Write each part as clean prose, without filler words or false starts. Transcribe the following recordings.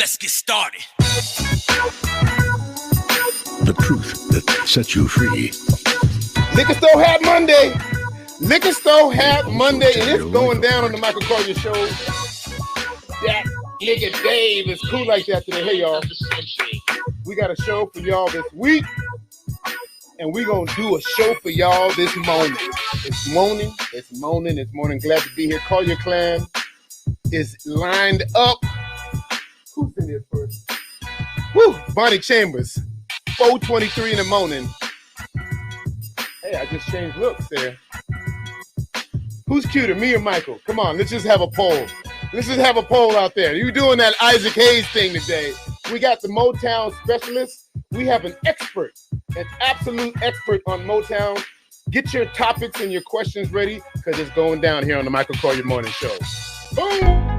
Let's get started. The truth that sets you free. Liquor Store Hat Monday. Liquor Store Hat Monday, and it's going down on the Michael Colyar Show. That nigga Dave is cool like that today. Hey, y'all. We got a show for y'all this week, and we're going to do a show for y'all this morning. It's morning. Glad to be here. Colyar Clan is lined up. Who's in here first? Woo! Bonnie Chambers. 4:23 in the morning. Hey, I just changed looks there. Who's cuter, me or Michael? Come on, let's just have a poll. Let's just have a poll out there. You doing that Isaac Hayes thing today. We got the Motown Specialist. We have an expert, an absolute expert on Motown. Get your topics and your questions ready because it's going down here on the Michael Colyar Morning Show. Boom!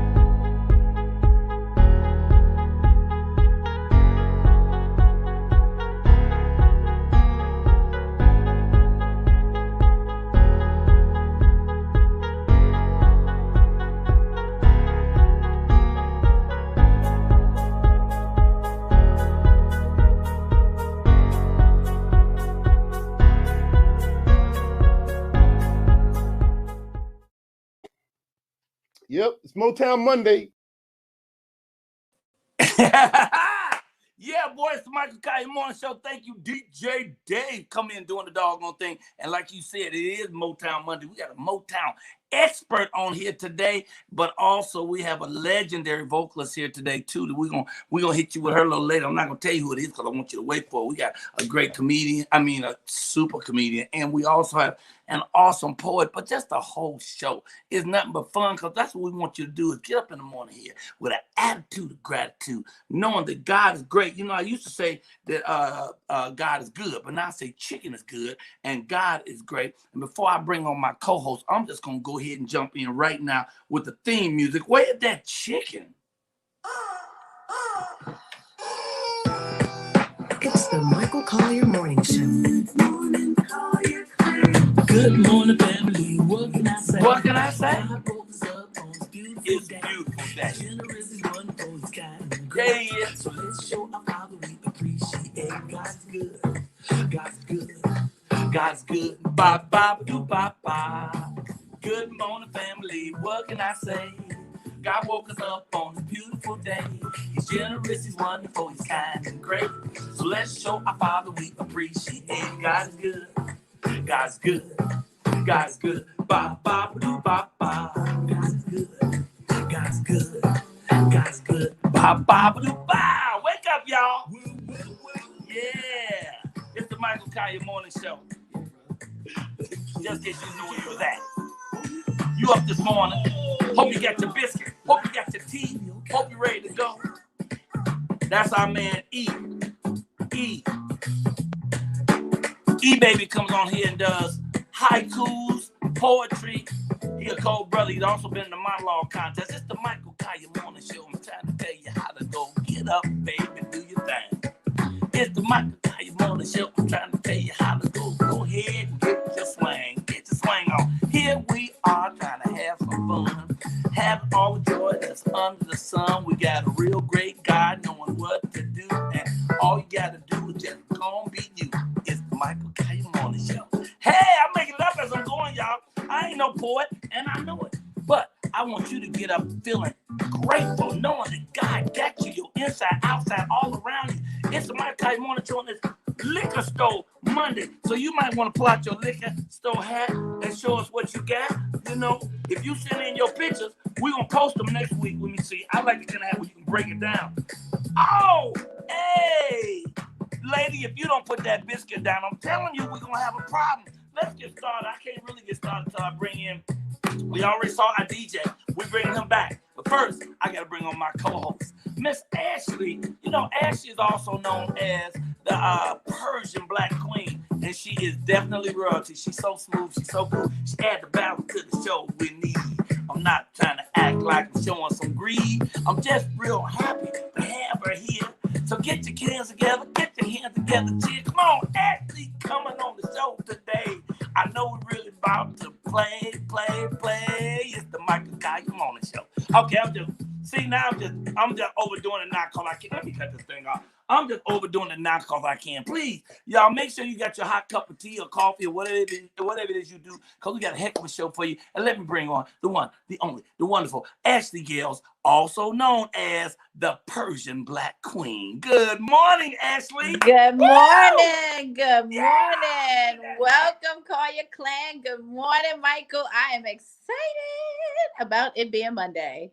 Yep, it's Motown Monday. Yeah, boy, it's the Michael Colyar Morning Show. Thank you, DJ Dave, coming in doing the doggone thing. And like you said, it is Motown Monday. We got a Motown expert on here today, but also we have a legendary vocalist here today too. We're gonna hit you with her a little later. I'm not gonna tell you who it is because I want you to wait for it. We got a great comedian, a super comedian, and we also have an awesome poet. But just the whole show is nothing but fun because that's what we want you to do is get up in the morning here with an attitude of gratitude, knowing that God is great. You know, I used to say that God is good, but now I say chicken is good and God is great. And before I bring on my co-host, I'm just gonna go ahead and jump in right now with the theme music. Where's that chicken? It's the Michael Colyar Morning Show. Good morning, family. What can I say? What can I say? It's beautiful day. Yeah. So let's show our Father we appreciate God's good. God's good. God's good. Ba ba do ba ba. Good morning, family. What can I say? God woke us up on a beautiful day. He's generous, he's wonderful, he's kind and great. So let's show our Father we appreciate. God is good. God's good. God's good. Ba ba do ba ba. God's good. God's good. God's good. Ba ba do ba. Wake up, y'all. Yeah. It's the Michael Colyar Morning Show. Just in case you knew where you was at. You up this morning. Hope you got your biscuit. Hope you got your tea. Hope you're ready to go. That's our man E. E baby comes on here and does haikus, poetry. He a cold brother. He's also been in the monologue contest. It's the Michael Colyar Morning Show. I'm trying to tell you how to go. Get up, baby, do your thing. It's the Michael Colyar Morning Show. I'm trying to tell you how to go. Go ahead and get your swing. Get your swing on. Here we are trying to have some fun. Have all the joy that's under the sun. We got a real great God knowing what to do. And all you got to do is just go and be you. It's the Michael Colyar Morning Show. Hey, I'm making it up as I'm going, y'all. I ain't no poet, and I know it. But I want you to get up feeling grateful, knowing that God got you, your inside, outside, all around you. It's the Michael Colyar Morning Show on this Liquor Store Monday. So you might want to pull out your liquor store hat and show us what you got. You know, if you send in your pictures, we're going to post them next week. Let me see. I like to have where you can break it down. Oh, hey, lady, if you don't put that biscuit down, I'm telling you, we're going to have a problem. Let's get started. I can't really get started until I bring in, we already saw our DJ. We're bringing him back. But first, I got to bring on my co-host, Miss Ashley. You know, Ashley is also known as the Persian Black Queen, and she is definitely royalty. She's so smooth. She's so cool. She adds the balance to the show we need. I'm not trying to act like I'm showing some greed. I'm just real happy to have her here. So get your hands together. Get your hands together, chick. Come on, Ashley coming on the show today. I know we're really about to play. It's the Michael Colyar Morning Show. Okay, I'm just See, now I'm just overdoing it now because I can't. Let me cut this thing off. I'm just overdoing it now because I can. Please, y'all, make sure you got your hot cup of tea or coffee or whatever it is you do, because we got a heck of a show for you. And let me bring on the one, the only, the wonderful Ashley Gales, also known as the Persian Black Queen. Good morning, Ashley. Good morning. Good morning. Welcome, Colyar Clan. Good morning, Michael. I am excited about it being Monday.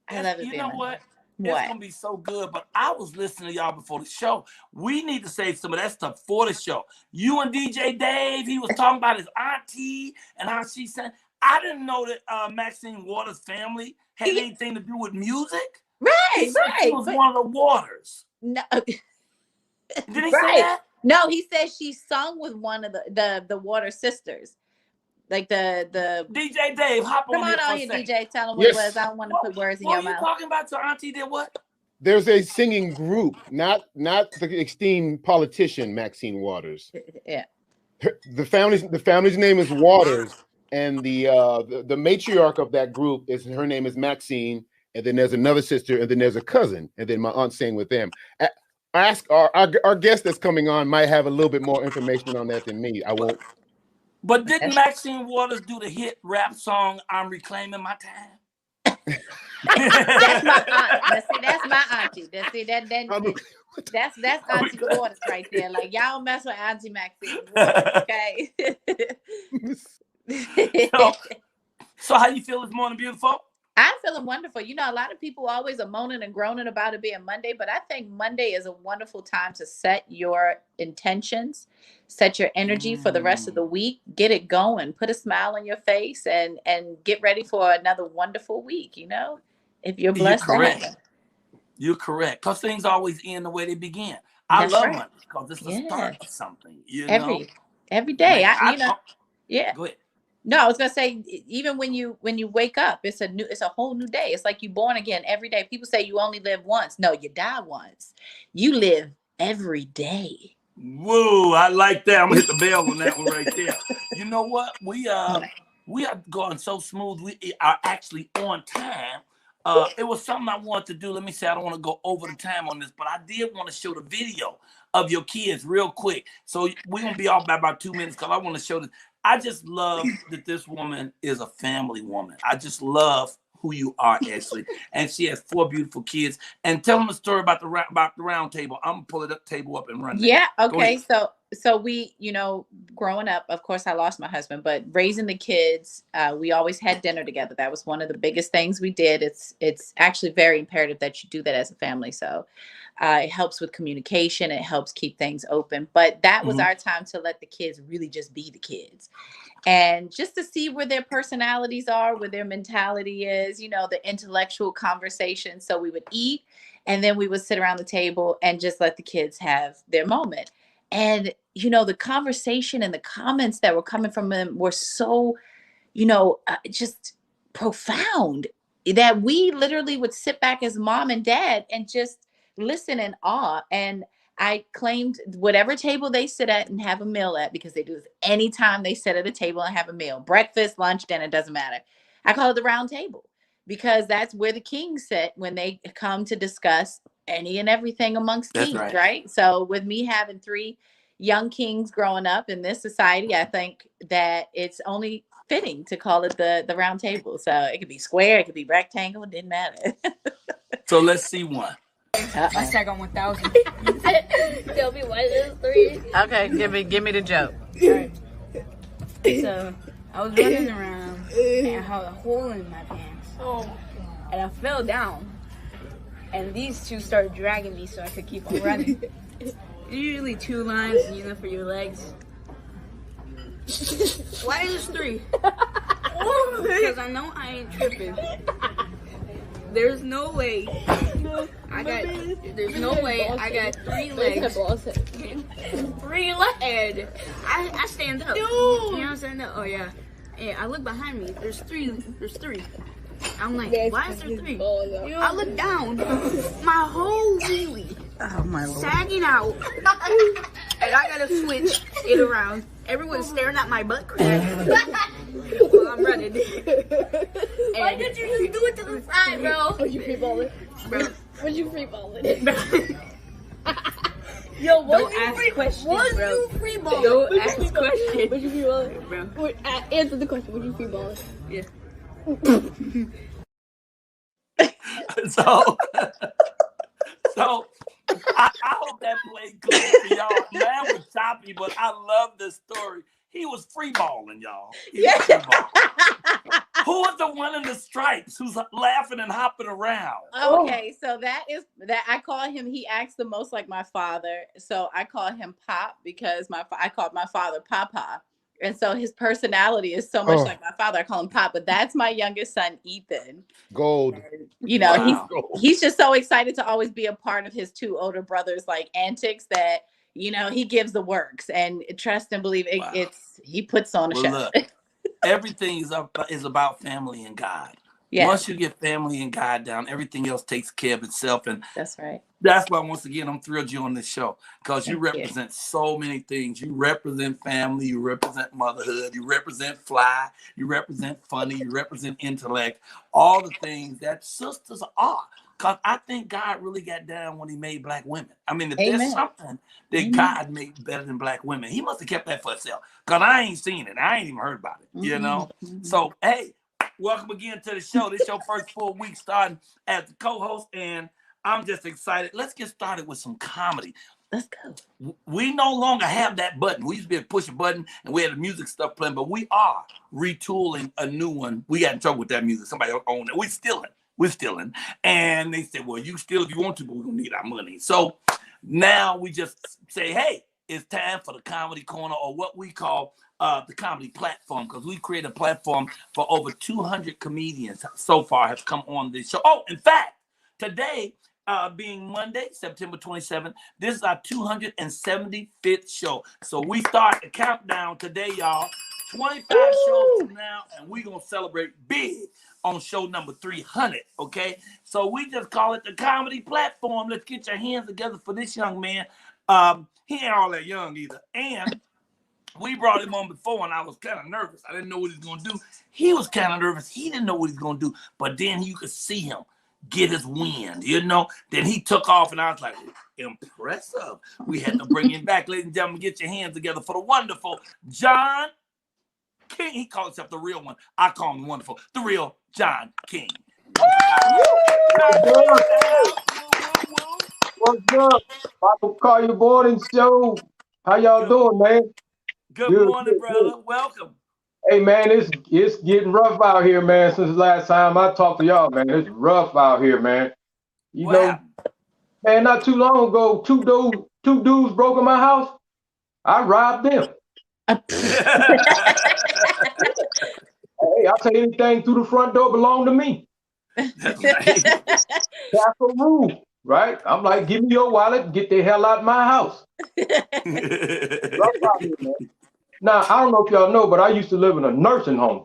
I love it. You know what? What? It's going to be so good, but I was listening to y'all before the show. We need to save some of that stuff for the show. You and DJ Dave, he was talking about his auntie and how she sang. I didn't know that Maxine Waters' family had anything to do with music. Right. She was one of the Waters. No. Did he say that? No, he said she sung with one of the Water sisters. Like the DJ Dave, hop on here. Come on here, DJ. Tell him what it was. I don't want to put words in your mouth. What are you talking about? Your auntie did what? There's a singing group, not the esteemed politician Maxine Waters. Yeah. The family's name is Waters, and the matriarch of that group her name is Maxine, and then there's another sister, and then there's a cousin, and then my aunt sang with them. Ask our guest that's coming on might have a little bit more information on that than me. I won't. But didn't Maxine Waters do the hit rap song "I'm Reclaiming My Time"? That's my aunt. That's my auntie. That's Auntie Waters right there. Like, y'all mess with Auntie Maxine Waters, okay? So how you feel this morning, beautiful? I'm feeling wonderful. You know, a lot of people always are moaning and groaning about it being Monday, but I think Monday is a wonderful time to set your intentions, set your energy for the rest of the week, get it going, put a smile on your face, and get ready for another wonderful week, you know, if you're blessed. You're correct. Because things always end the way they begin. I love Monday because it's the start of something. You know? Every day. Yeah. Go ahead. No, I was gonna say, even when you wake up, it's a whole new day. It's like you're born again every day. People say you only live once. No, you die once. You live every day. Whoa, I like that. I'm gonna hit the bell on that one right there. You know what? We are going so smooth. We are actually on time. It was something I wanted to do. Let me say, I don't want to go over the time on this, but I did want to show the video of your kids real quick. So we're gonna be off by about 2 minutes because I want to show this. I just love that this woman is a family woman. I just love who you are, Ashley. And she has 4 beautiful kids. And tell them a story about the round table. I'm gonna pull it table up and run. Yeah. Okay. So we, you know, growing up, of course, I lost my husband, but raising the kids, we always had dinner together. That was one of the biggest things we did. It's actually very imperative that you do that as a family. So it helps with communication. It helps keep things open. But that was our time to let the kids really just be the kids. And just to see where their personalities are, where their mentality is, you know, the intellectual conversation. So we would eat, and then we would sit around the table and just let the kids have their moment. And, you know, the conversation and the comments that were coming from them were so, you know, just profound that we literally would sit back as mom and dad and just listen in awe. And I claimed whatever table they sit at and have a meal at, because they do this anytime they sit at a table and have a meal, breakfast, lunch, dinner, doesn't matter. I call it the round table, because that's where the kings sit when they come to discuss any and everything amongst kings, right? So with me having 3 young kings growing up in this society, I think that it's only fitting to call it the round table. So it could be square, it could be rectangle, it didn't matter. So let's see one. I stack on 1,000. Tell me why there's 3. Okay, give me the joke. All right. So I was running around and I had a hole in my pants. And I fell down. And these 2 started dragging me so I could keep on running. Usually 2 lines, you know, for your legs. Why is 3? Because I know I ain't tripping. There's no way I got 3 legs. 3 legs. I stand up. You know what I'm saying? Oh yeah. Yeah, I look behind me. There's 3. I'm like, why is there 3? I look down. My whole wheelie. Oh my Lord. Sagging out. And I gotta switch it around. Everyone's staring at my butt crack while I'm running. Why did you just do it to the side, bro? Would you free ball it? Bro. Would you free ball it? Yo, what Don't ask questions, bro. you free ball? Don't ask questions. Would you free ball it? Bro. Wait, answer the question. Would you free ball it? Yeah. So I hope that played good for y'all. Man was choppy, but I love this story. He was free balling, y'all. Who was the one in the stripes who's laughing and hopping around? Okay, so that I call him. He acts the most like my father, so I call him Pop because I called my father Papa, and so his personality is so much like my father. I call him Pop, but that's my youngest son, Ethan. Gold. And, you know, Wow. he's just so excited to always be a part of his two older brothers' like antics that. You know, he gives the works, and trust and believe it, Wow. he puts on a show. Look, everything is about family and God. Yeah, Once you get family and God down, everything else takes care of itself. And that's right. that's why, once again, I'm thrilled you're on this show because you Thank you. represent so many things. You represent family, you represent motherhood, you represent fly, you represent funny, you represent intellect, all the things that sisters are. Because I think God really got down when he made black women. I mean, if there's something that God made better than black women, he must have kept that for himself. Because I ain't seen it. I ain't even heard about it, you know? So, hey, welcome again to the show. This is your first full week starting as the co-host, and I'm just excited. Let's get started with some comedy. Let's go. We no longer have that button. We used to be able to push a button and we had the music stuff playing, but we are retooling a new one. We got in trouble with that music. Somebody owned it. We're stealing. And they said, well, you steal if you want to, but we're going to need our money. So now we just say, hey, it's time for the Comedy Corner, or what we call the comedy platform, because we created a platform for over 200 comedians so far have come on this show. Oh, in fact, today, being Monday, September 27th, this is our 275th show. So we start the countdown today, y'all. 25 shows from now, and we're going to celebrate big on show number 300, okay? So we just call it the comedy platform. Let's get your hands together for this young man. He ain't all that young either. And we brought him on before, and I was kind of nervous. I didn't know what he was going to do. He was kind of nervous. He didn't know what he was going to do. But then you could see him get his wind, you know? Then he took off, and I was like, impressive. We had to bring him back. Ladies and gentlemen, get your hands together for the wonderful John King. He calls himself the real one. I call him wonderful. The real John King. What's up? Michael Colyar Morning Show. How y'all doing, man? Good morning, brother. Welcome. Hey, man, it's getting rough out here, man. Since the last time I talked to y'all, man, it's rough out here, man. You know, man, not too long ago, two dudes broke in my house. I robbed them. Hey, I'll tell you, anything through the front door belonged to me. That's a rule, right? I'm like, give me your wallet, get the hell out of my house. Now, I don't know if y'all know, but I used to live in a nursing home.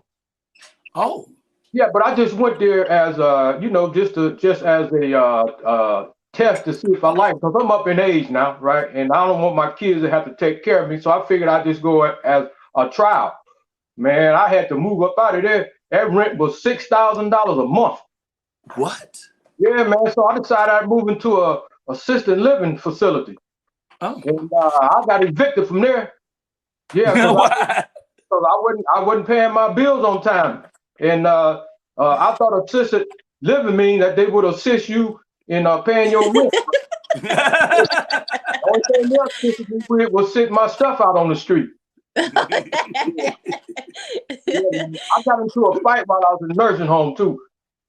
Oh. Yeah, but I just went there as you know, just as a test to see if I like it, because I'm up in age now, right? And I don't want my kids to have to take care of me, so I figured I'd just go as a trial. Man, I had to move up out of there. That rent was $6,000 a month. What? Yeah, man. So I decided I'd move into a assisted living facility. Oh. And I got evicted from there. Yeah, because I wasn't paying my bills on time. And I thought assisted living mean that they would assist you in paying your rent. The only thing they assisted me with was sitting my stuff out on the street. Yeah, I got into a fight while I was in the nursing home too.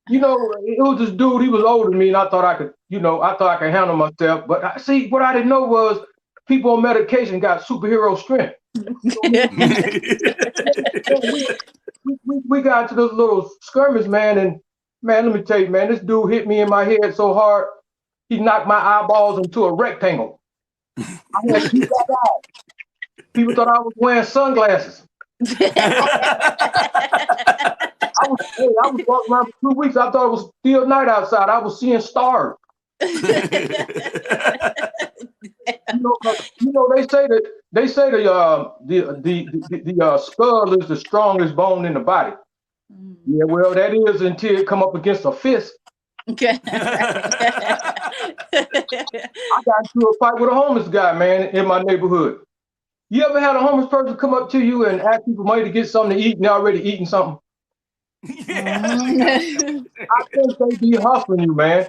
You know, it was this dude, he was older than me, and I thought I could handle myself. But see, what I didn't know was people on medication got superhero strength. we got into this little skirmish, man, and man, let me tell you, man, this dude hit me in my head so hard, he knocked my eyeballs into a rectangle. I had to keep that out. People thought I was wearing sunglasses. I was walking around for 2 weeks. I thought it was still night outside. I was seeing stars. You know, they say the skull is the strongest bone in the body. Yeah, well, that is until it come up against a fist. Okay. I got into a fight with a homeless guy, man, in my neighborhood. You ever had a homeless person come up to you and ask you for money to get something to eat and they're already eating something? I think they be hustling you, man.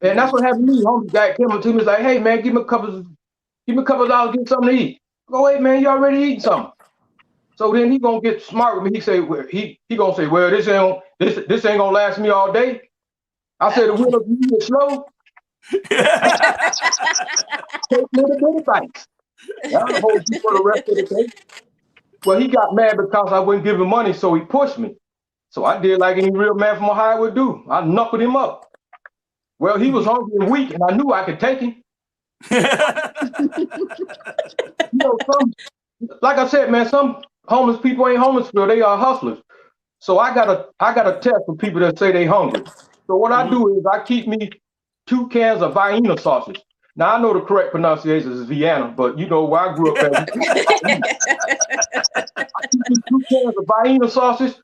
And that's what happened to me. Homeless guy came up to me and was like, hey, man, give me a couple of dollars, get something to eat. I go, wait, man, you already eating something. So then he gonna get smart with me. He say, well, he gonna say, well, this ain't gonna last me all day. I said, the wheel of you is slow. Take little bitty bites. That'll hold you for the rest of the day. Well, he got mad because I wouldn't give him money, so he pushed me. So I did like any real man from Ohio would do. I knuckled him up. Well, he was hungry and weak, and I knew I could take him. Like I said, man, some homeless people ain't homeless, but they are hustlers. So I got a test for people that say they hungry. So what I do is I keep me 2 cans of Vienna sausage. Now I know the correct pronunciation is Vienna, but you know where I grew up at. I keep me 2 cans of Vienna sausage,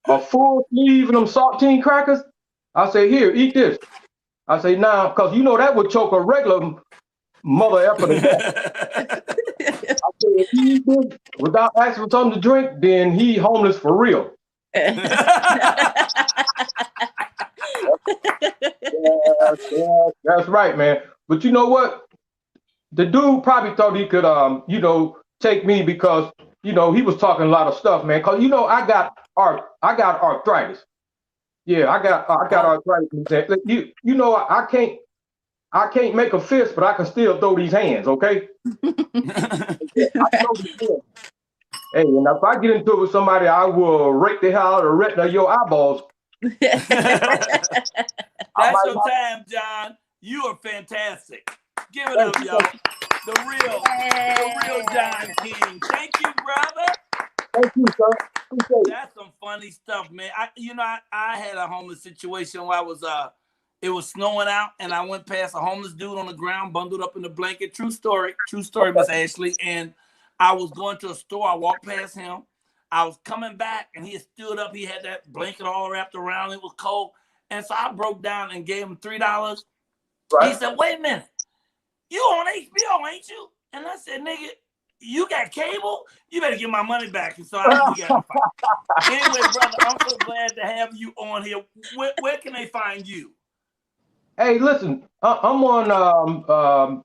a full sleeve of them saltine crackers. I say, here, eat this. I say, nah, because you know that would choke a regular mother effer to death. I say, if he eat this without asking for something to drink, then he homeless for real. That's right, man. But you know what? The dude probably thought he could, take me because, he was talking a lot of stuff, man. Because, I got arthritis. Yeah, I got arthritis. I can't make a fist, but I can still throw these hands, okay? Hey, and if I get into it with somebody, I will rake the hell out of the retina of your eyeballs. That's your time, John. You are fantastic. Give it up, y'all. The real John King. Thank you, brother. Thank you, sir. That's some funny stuff, man. I had a homeless situation where it was snowing out, and I went past a homeless dude on the ground, bundled up in a blanket. True story, Miss Ashley. And I was going to a store. I walked past him. I was coming back, and he had stood up. He had that blanket all wrapped around. It was cold. And so I broke down and gave him $3. Right. He said, wait a minute. You on HBO, ain't you? And I said, nigga, you got cable? You better get my money back. And so we got to fight. Anyway, brother, I'm so glad to have you on here. Where can they find you? Hey, listen, I'm on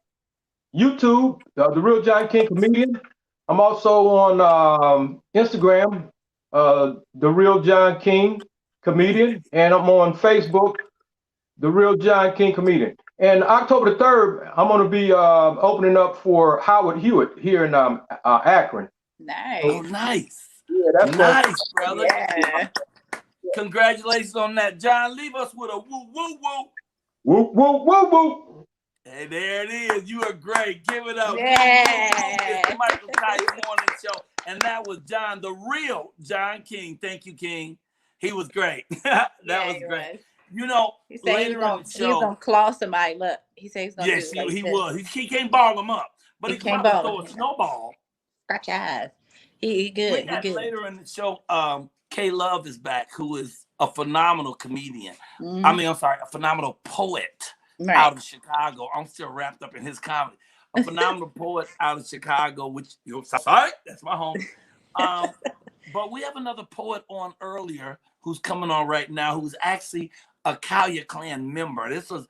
YouTube, The Real John King Comedian. I'm also on Instagram, The Real John King Comedian. And I'm on Facebook, The Real John King Comedian. And October the 3rd, I'm going to be opening up for Howard Hewitt here in Akron. Nice. Oh, nice. Yeah, that's nice, brother. Yeah. Congratulations on that. John, leave us with a woo, woo, woo. Woo, woo, woo, woo. Hey, there it is. You are great. Give it up. Yeah. It's the Michael Colyar Morning Show. And that was John, the real John King. Thank you, King. He was great. That was great. He said later in the show, he's gonna claw somebody. Look, he said he's gonna. Yes, he was. He can't ball him up, but he can probably throw a snowball. Scratch your eyes. He good. He good. Later in the show, Klove is back, who is a phenomenal comedian. Mm-hmm. A phenomenal poet out of Chicago. I'm still wrapped up in his comedy. A phenomenal poet out of Chicago, which that's my home. But we have another poet on earlier who's coming on right now, who's actually a Colyar clan member. This was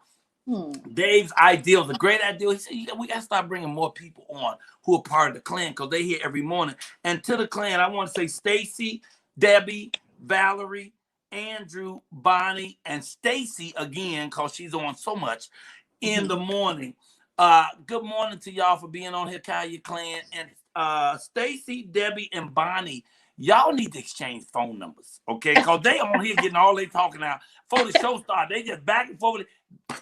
Dave's idea. It was a great idea. He said, we got to start bringing more people on who are part of the clan because they here every morning. And to the clan, I want to say Stacy, Debbie, Valerie, Andrew, Bonnie, and Stacy again, because she's on so much in the morning. Good morning to y'all for being on here, Colyar clan. And Stacy, Debbie, and Bonnie, y'all need to exchange phone numbers, okay? Because they on here getting all they talking out. Before the show started, they just back and forth.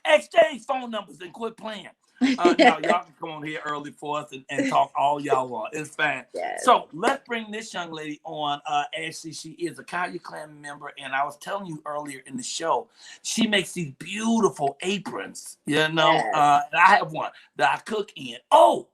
Exchange phone numbers and quit playing. Now, y'all can come on here early for us and talk all y'all want. It's fine. Yes. So let's bring this young lady on. Ashley, she is a Colyar clan member. And I was telling you earlier in the show, she makes these beautiful aprons, and I have one that I cook in. Oh,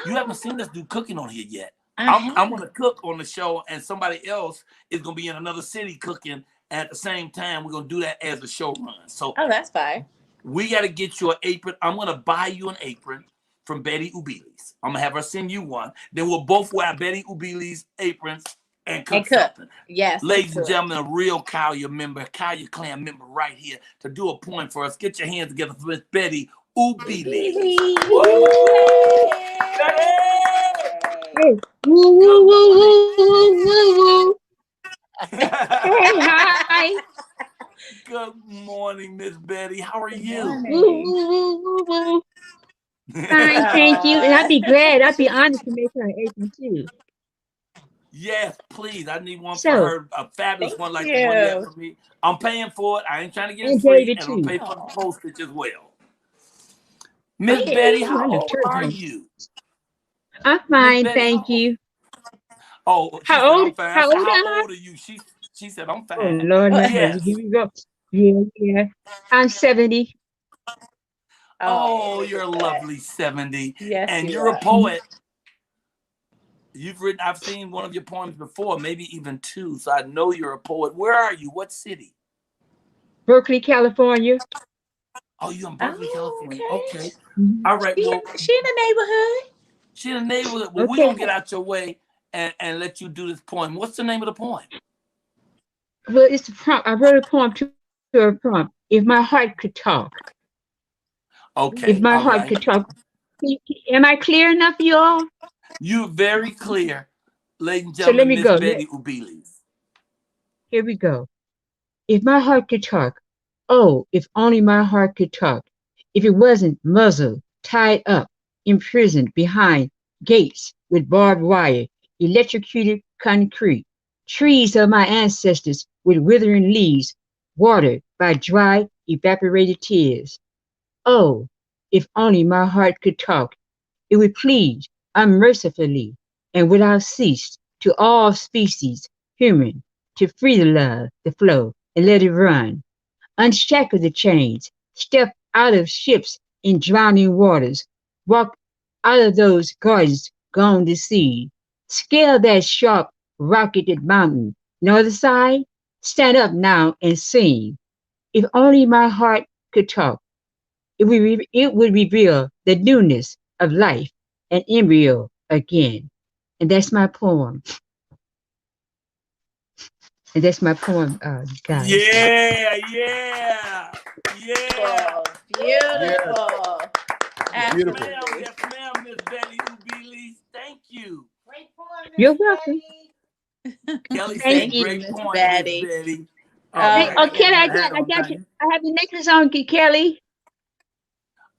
you haven't seen us do cooking on here yet. I'm going to cook on the show, and somebody else is going to be in another city cooking at the same time. We're going to do that as the show runs. So, that's fine. We got to get you an apron. I'm going to buy you an apron from Betty Ubiles. I'm going to have her send you one. Then we'll both wear Betty Ubiles aprons and cook something. Yes. Ladies and gentlemen, a real Colyar member, Colyar Clan member right here to do a poem for us. Get your hands together for Miss Betty Ubiles. Hey, woo, woo, woo, woo, woo, woo, woo. Hey, hi. Good morning, Miss Betty. How are you? Woo, woo, woo, woo, woo. Fine, thank you. And I'd be honored to make her an apron too. Yes, please. I need one for her, a fabulous one like the one you have for me. I'm paying for it. I ain't trying to get it free, and I'm paying for the postage as well. Miss Betty, how old are you? I'm fine, thank you. Oh, how old? How old are you? She said I'm fine. Oh Lord, yes. Here we go. Yeah. I'm 70. Oh, you're a lovely 70. Yes, and you're a poet. You've written. I've seen one of your poems before, maybe even two. So I know you're a poet. Where are you? What city? Berkeley, California. Oh, you're in Berkeley, California. Okay. All right. She in the neighborhood. She in the neighborhood. Well, we're gonna get out your way and let you do this poem. What's the name of the poem? Well, it's a prompt. I wrote a poem to a prompt. If my heart could talk. Okay. If my heart could talk. Am I clear enough, y'all? You're very clear, ladies and So gentlemen. let me Miss go. Betty Ubiles. Here we go. If my heart could talk. Oh, if only my heart could talk. If it wasn't muzzled, tied up, imprisoned behind gates with barbed wire, electrocuted concrete, trees of my ancestors with withering leaves, watered by dry, evaporated tears. Oh, if only my heart could talk, it would plead unmercifully and without cease to all species, human, to free the love, the flow, and let it run. Unshackle the chains, step out of ships in drowning waters, walk out of those gardens gone to seed, scale that sharp, rocketed mountain. North side, stand up now and sing. If only my heart could talk, it would reveal the newness of life, an embryo again. And that's my poem. And that's my poem, guys. Yeah. Beautiful. Yes, ma'am, Miss Betty Ubiles. Thank you. Great poem, You're welcome. Kelly Thank said, you, great Miss point, Betty. Miss Betty. Kelly, I got you. I have the necklace on, Kelly.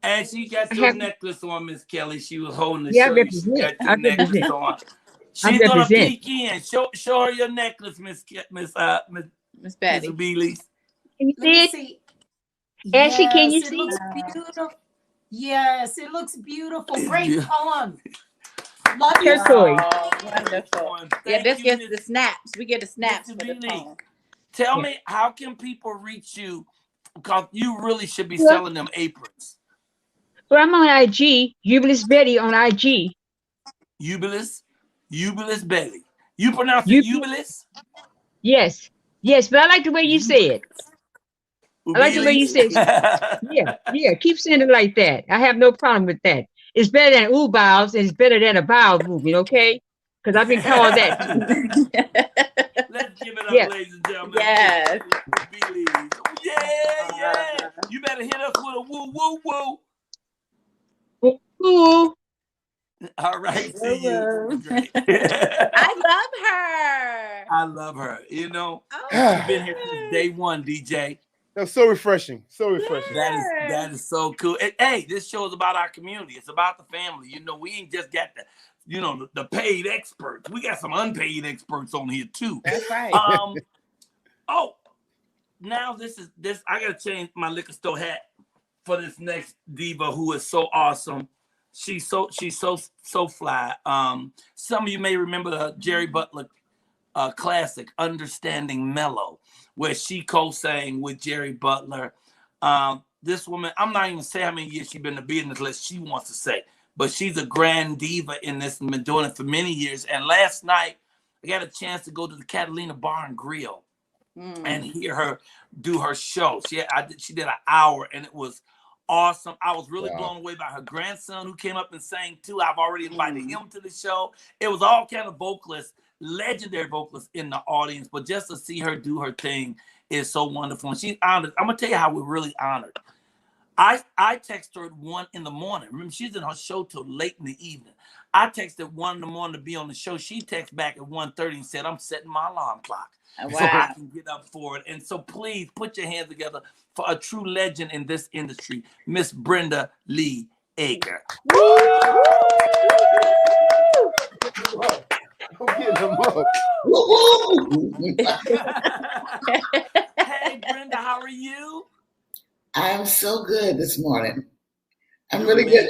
And she got your necklace on, Miss Kelly. She was holding the Yeah, show. She got your necklace on. She's gonna peek in. Show her your necklace, Miss Betty. Ubiles. Can you Let me see it? Ashley, can you Yes, see? it looks beautiful. Yes, it looks beautiful. Great poem. Love you. Turquoise. Oh, wonderful. Yeah, this gets the snaps. We get the snaps for the poem. Tell me, how can people reach you? Because you really should be selling them aprons. Well, I'm on IG. Ubiles Betty on IG. Ubiles Betty. You pronounce it Ubiles? Yes, but I like the way you say it. I like the way you say it. Yeah. Keep saying it like that. I have no problem with that. It's better than Ubiles, and it's better than a bowel movement, okay? Because I've been called that too. Let's give it up, ladies and gentlemen. Yes. Yeah. You better hit us with a woo, woo, woo. Woo, woo. All right. See you. I love her. You know, she's been here since day one, DJ. That's so refreshing. So refreshing. That is so cool. And, hey, this show is about our community. It's about the family. You know, we ain't just got the paid experts. We got some unpaid experts on here too. That's right. Now this. I gotta change my liquor store hat for this next diva who is so awesome. She's so fly. Some of you may remember the Jerry Butler classic, Understanding Mellow, where she co-sang with Jerry Butler. This woman, I'm not even saying how many years she's been in the business unless she wants to say, but she's a grand diva in this and been doing it for many years. And last night, I got a chance to go to the Catalina Bar and Grill and hear her do her show. She did an hour, and it was awesome. I was really blown away by her grandson, who came up and sang too. I've already invited him to the show. It was all kind of vocalists, legendary vocalists in the audience, but just to see her do her thing is so wonderful. And she's honored. I'm gonna tell you how we're really honored. I text her at 1 in the morning. Remember, she's in her show till late in the evening. I texted at 1 in the morning to be on the show. She texted back at 1:30 and said, I'm setting my alarm clock so I can get up for it. And so please put your hands together for a true legend in this industry, Miss Brenda Lee Eager. I'm getting them up. Hey, Brenda, how are you? I'm so good this morning. I'm really good.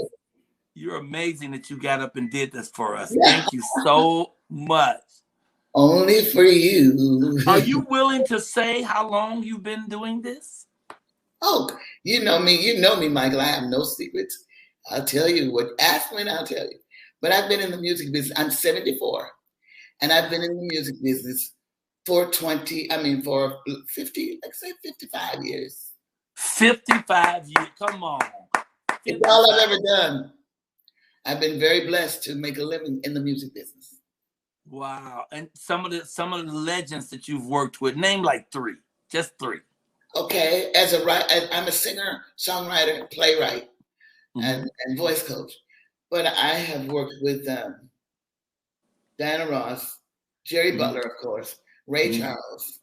You're amazing that you got up and did this for us. Thank you so much. Only for you. Are you willing to say how long you've been doing this? Oh, you know me, Michael. I have no secrets. I'll tell you what. Ask me and I'll tell you. But I've been in the music business. I'm 74. And I've been in the music business for 50, like say 55 years. 55 years. Come on. It's all I've ever done. I've been very blessed to make a living in the music business. Wow. And some of the legends that you've worked with, name like 3. Just 3. Okay. I'm a singer, songwriter, playwright, and voice coach. But I have worked with Diana Ross, Jerry Butler, of course, Ray Charles.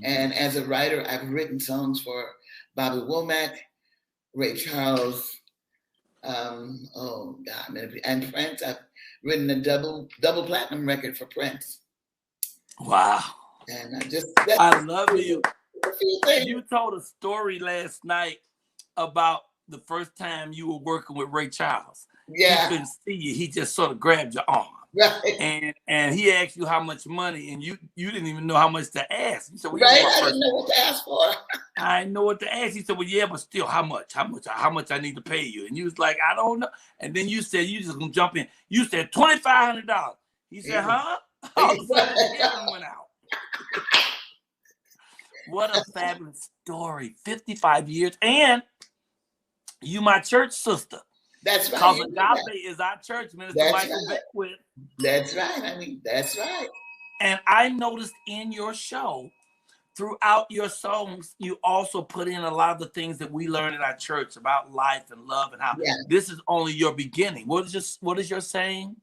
And as a writer, I've written songs for Bobby Womack, Ray Charles, and Prince. I've written a double platinum record for Prince. Wow. And I love you. You told a story last night about the first time you were working with Ray Charles. Yeah. He couldn't see you. He just sort of grabbed your arm. Right. And he asked you how much money, and you didn't even know how much to ask. You said, well, right, I didn't know what to ask for. I know what to ask. He said, well, yeah, but still, how much I need to pay you? And you was like, I don't know. And then you said, you just gonna jump in. You said $2,500. He said, huh? All of a sudden, the heaven went out. What a fabulous story. 55 years. And you my church sister. That's right. Because Agape is our church, Minister Michael Beckwith. That's right. That's right. And I noticed in your show, throughout your songs, you also put in a lot of the things that we learn in our church about life and love and how this is only your beginning. What is your saying?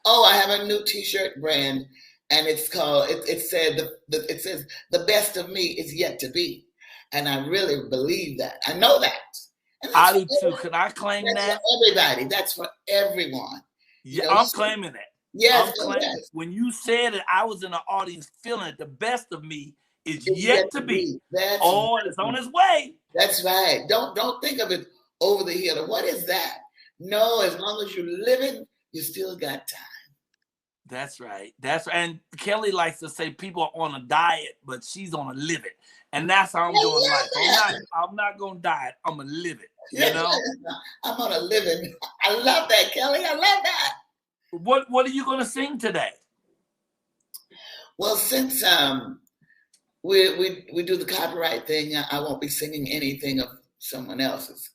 Oh, I have a new T-shirt brand, and it's called. It says the best of me is yet to be, and I really believe that. I know that. I do too. Could I claim that? For everybody. That's for everyone. Yeah, I'm claiming that. Yes, I'm claiming it. When you said it, I was in the audience feeling it. The best of me is yet to be. It's on its way. That's right. Don't think of it over the hill. What is that? No, as long as you're living, you still got time. That's right. That's right. And Kelly likes to say people are on a diet, but she's on a live it. And that's how I'm doing life. I'm not gonna diet. I'm gonna live it. You know? I'm on a living. I love that, Kelly. I love that. What are you gonna sing today? Well, since we do the copyright thing, I won't be singing anything of someone else's.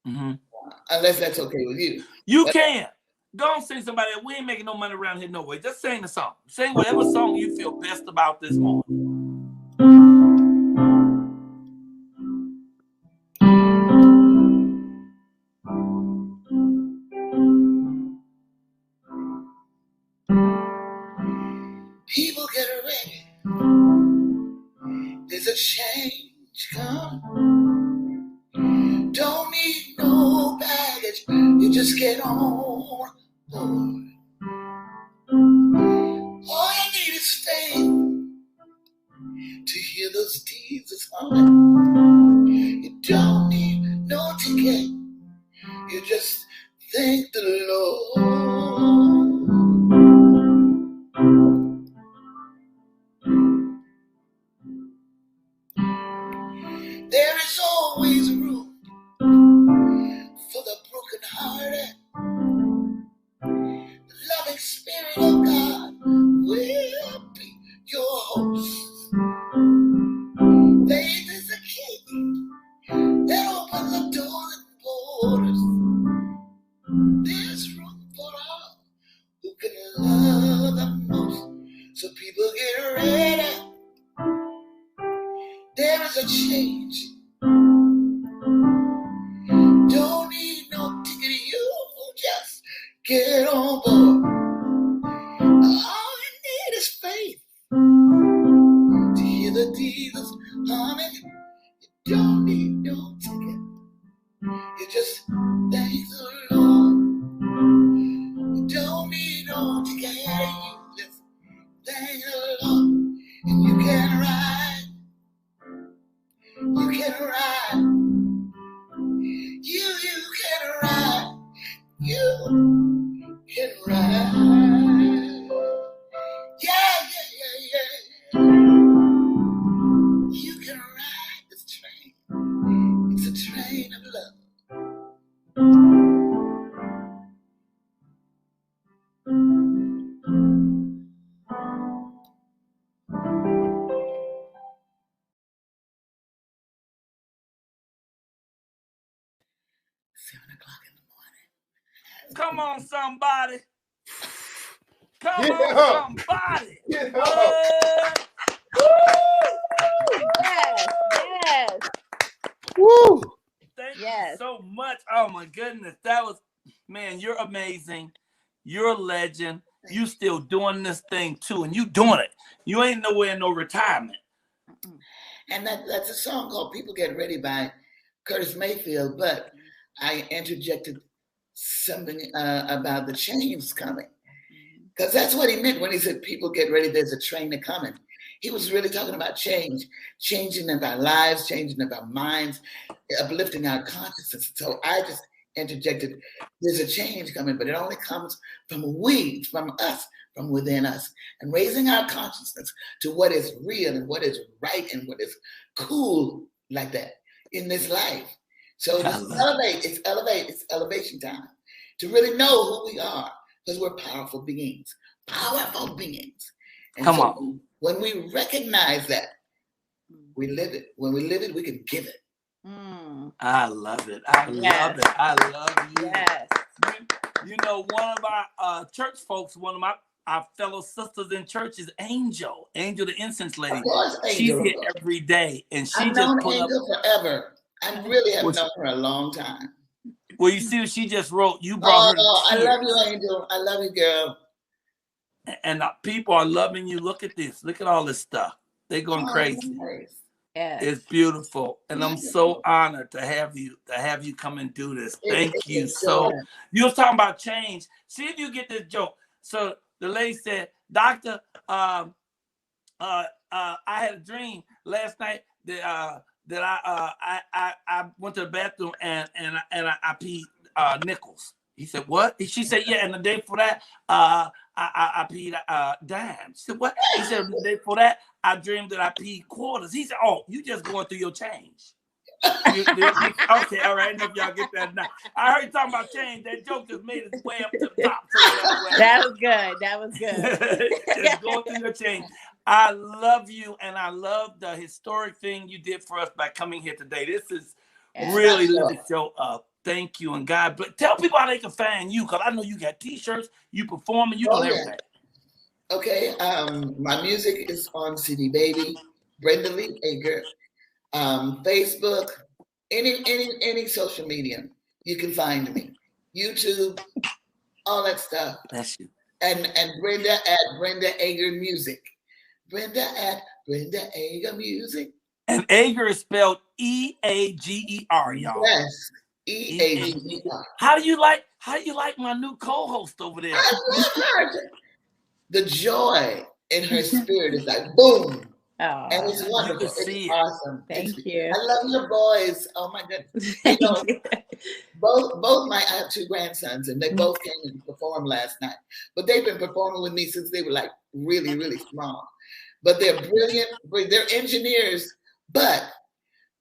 Unless that's okay with you. You can. Don't sing somebody. We ain't making no money around here no way. Just sing the song. Sing whatever song you feel best about this morning. People get ready. There's a change coming. Don't need no baggage. You just get on board. All you need is faith to hear those Jesus humming. You don't need no ticket. You just thank the Lord. There is always room for the brokenhearted. of God will be your host. Faith is the key that opens the doors and borders. There's room for all who can love the most. So people get ready. There is a change. Don't need no ticket. You just get on board. All you need is faith to hear the Jesus humming. You don't need no ticket. You just thank the Lord. You don't need no ticket. You just thank the Lord. And you can ride. You can ride. You can ride. You can ride. Yeah. You can ride this train. It's a train of love. Come on, somebody. Come Get on, up. somebody. Get What? up. Yes. Woo. Thank you Yes. so much. Oh my goodness. That was, man, you're amazing. You're a legend. You still doing this thing too, and you doing it. You ain't nowhere in no retirement. And that's a song called People Get Ready by Curtis Mayfield, but I interjected something about the change coming. Because that's what he meant when he said, people get ready, there's a train a coming. He was really talking about change, changing of our lives, changing of our minds, uplifting our consciousness. So I just interjected, there's a change coming, but it only comes from us, from within us, and raising our consciousness to what is real and what is right and what is cool like that in this life. So it's elevation time to really know who we are, because we're powerful beings. And Come on. When we recognize that, we live it. When we live it, we can give it. I love it. I love it. I love you. Yes. You know, one of our church folks, one of our fellow sisters in church is Angel the incense lady. Of course, Angel. She's here every day, and she I've just known put Angel up forever. I really have known her a long time. Well, you see what she just wrote. You brought her to I tears. love you, Angel. I love you, girl. And people are loving you. Look at this. Look at all this stuff. They're going crazy. Nice. Yes. It's beautiful, and I'm so honored to have you come and do this. Thank you so. You was talking about change. See if you get this joke. So the lady said, "Doctor, I had a dream last night that I went to the bathroom and I peed nickels." He said, "What?" She said, "Yeah." And the day for that, I peed dimes. She said, "What?" He said, "The day for that, I dreamed that I peed quarters." He said, "Oh, you just going through your change." Okay, all right. I know if y'all get that now. I heard you talking about change. That joke just made its way up to the top. That was good. That was good. Just going through your change. I love you, and I love the historic thing you did for us by coming here today. This is really lit the show up. Thank you, and God bless. Tell people how they can find you, because I know you got T-shirts, you performing, you doing everything. Okay, my music is on CD Baby, Brenda Lee Eager, Facebook, any social media, you can find me. YouTube, all that stuff. That's you. And Brenda at Brenda Eager Music. Brenda at Brenda Eager Music. And Eager is spelled E-A-G-E-R, y'all. Yes, E-A-G-E-R. How do you like my new co-host over there? I love her. The joy in her spirit is like boom. Oh, and it's wonderful. It's awesome. Thank you. I love your boys. Oh my goodness. You know, I have two grandsons, and they both came and performed last night. But they've been performing with me since they were like really, really small. But they're brilliant. They're engineers, but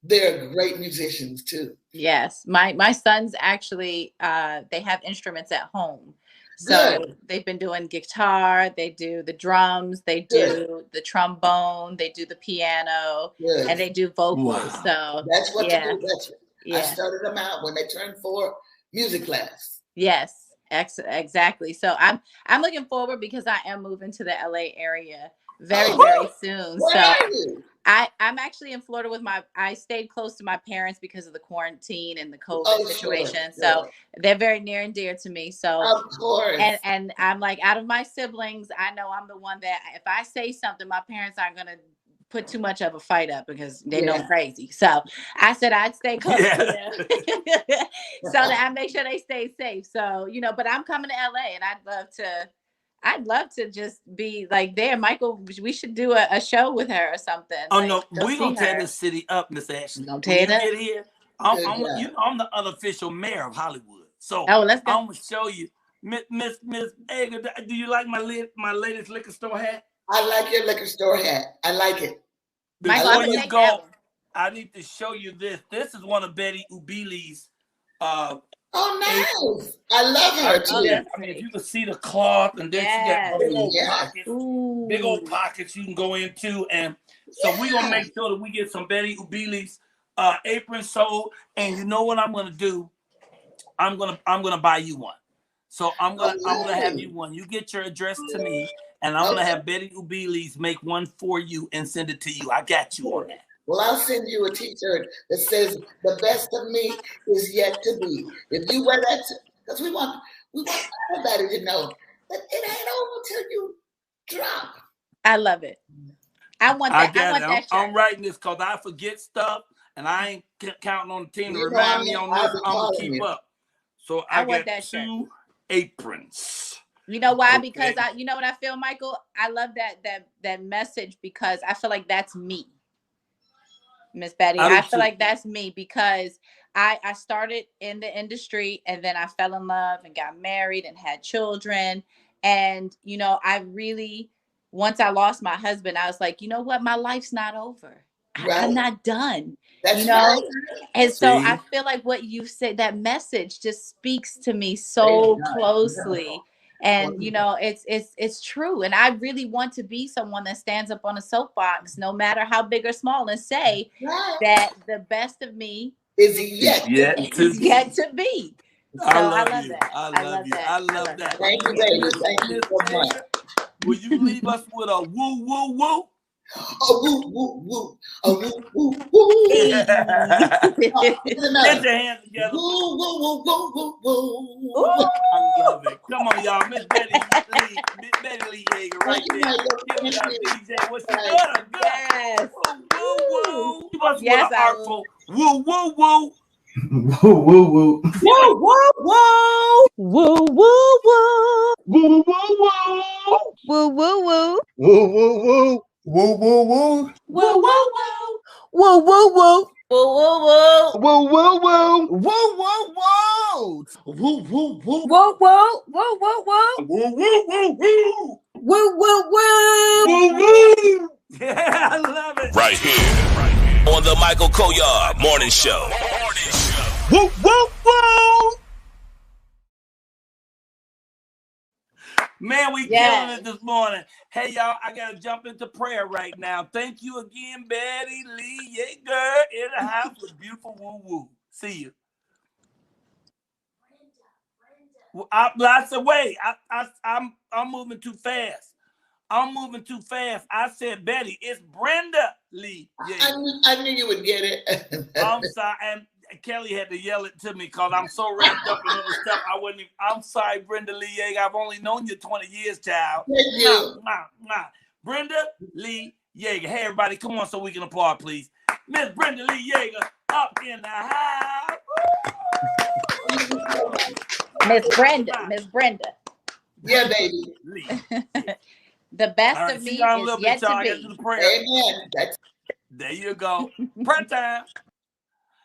they're great musicians too. Yes. My sons actually, they have instruments at home. So Good. they've been doing guitar, they do the drums, they do the trombone, they do the piano, Good. and they do vocals. So That's what yeah, to do. That's what. I started them out when they turned 4, music class. Yes, exactly. So I'm looking forward because I am moving to the LA area very soon. Where So are you? I'm actually in Florida with I stayed close to my parents because of the quarantine and the COVID situation. Sure. So they're very near and dear to me. So of course. And I'm like, out of my siblings, I know I'm the one that if I say something, my parents aren't gonna put too much of a fight up because they know I'm crazy. So I said I'd stay close to them so that I make sure they stay safe. So, you know, but I'm coming to LA and I'd love to just be like there. Michael, we should do a show with her or something. Oh, like, no, we're going to tear this city up, Miss Ashley. Gonna tear it up? Get here, I'm the unofficial mayor of Hollywood. So let's go. I'm going to show you. Miss Eager, do you like my latest liquor store hat? I like your liquor store hat. I like it. Before you go, I need to show you this. This is one of Betty Ubiles. Oh, nice. I love her too. I mean, if you can see the cloth, and then she got big old pockets you can go into. And so we're going to make sure that we get some Betty Ubiles aprons sold. And you know what I'm going to do? I'm going to buy you one. So I'm going to have you one. You get your address to me. And I'm going to have Betty Ubiles make one for you and send it to you. I got you on that. Well, I'll send you a t-shirt that says, the best of me is yet to be. If you wear that, because we want everybody to know that it ain't over till you drop. I love it. I want that. I'm writing this because I forget stuff, and I ain't counting on the team to remind me on this. I'm going to keep up. So I got 2 aprons. You know why? Okay. Because you know what I feel, Michael? I love that message because I feel like that's me, Miss Betty. I feel like that's me because I started in the industry and then I fell in love and got married and had children. And, you know, I really, once I lost my husband, I was like, you know what? My life's not over. I'm not done. That's And so I feel like what you said, that message just speaks to me so closely. And, you know, it's true. And I really want to be someone that stands up on a soapbox, no matter how big or small, and say that the best of me is yet to be. So I love that. I love that. Thank you, baby. Thank you so much. Will you leave us with a woo, woo, woo? A woo, woo, woo. A woo, woo, woo. Get your hands together. Woo, woo, woo, woo, woo, woo. I love it. Come on, y'all. Miss Betty Lee Eager right there. Give me that DJ. What's she doing? Yes. Woo, woo. You must be artful. Woo, woo, woo. Woo, woo, woo. Woo, woo, woo. Woo, woo, woo. Woo, woo, woo. Woo, woo, woo. Woo, woo, woo. Woo, woo, woo. Woo, woo, woo. Woo, woo, woo. Woo, woo, woo. Woo, woo, woo. Woo, woo, woo. Woo, woo, woo. Woo, woo, woo, woo, woo. Woo, woo, woo, woo. Woo, woo, woo. Woo, woo. Yeah, I love it. Right here on the Michael Colyar Morning Show. Woo, woo, woo. Man, we killing it this morning. Hey, y'all, I got to jump into prayer right now. Thank you again, Betty Lee Eager in the house with beautiful woo-woo. See you. Well, I said, wait, I'm moving too fast. I'm moving too fast. I said, Betty, it's Brenda Lee Eager. I knew you would get it. I'm sorry. And Kelly had to yell it to me because I'm so wrapped up in other stuff. I'm sorry, Brenda Lee Eager. I've only known you 20 years, child. Thank you. Brenda Lee Eager. Hey, everybody, come on so we can applaud, please. Miss Brenda Lee Eager up in the house. Miss Brenda. Yeah, baby. The best of me is yet to be. Amen. There you go. Prayer time.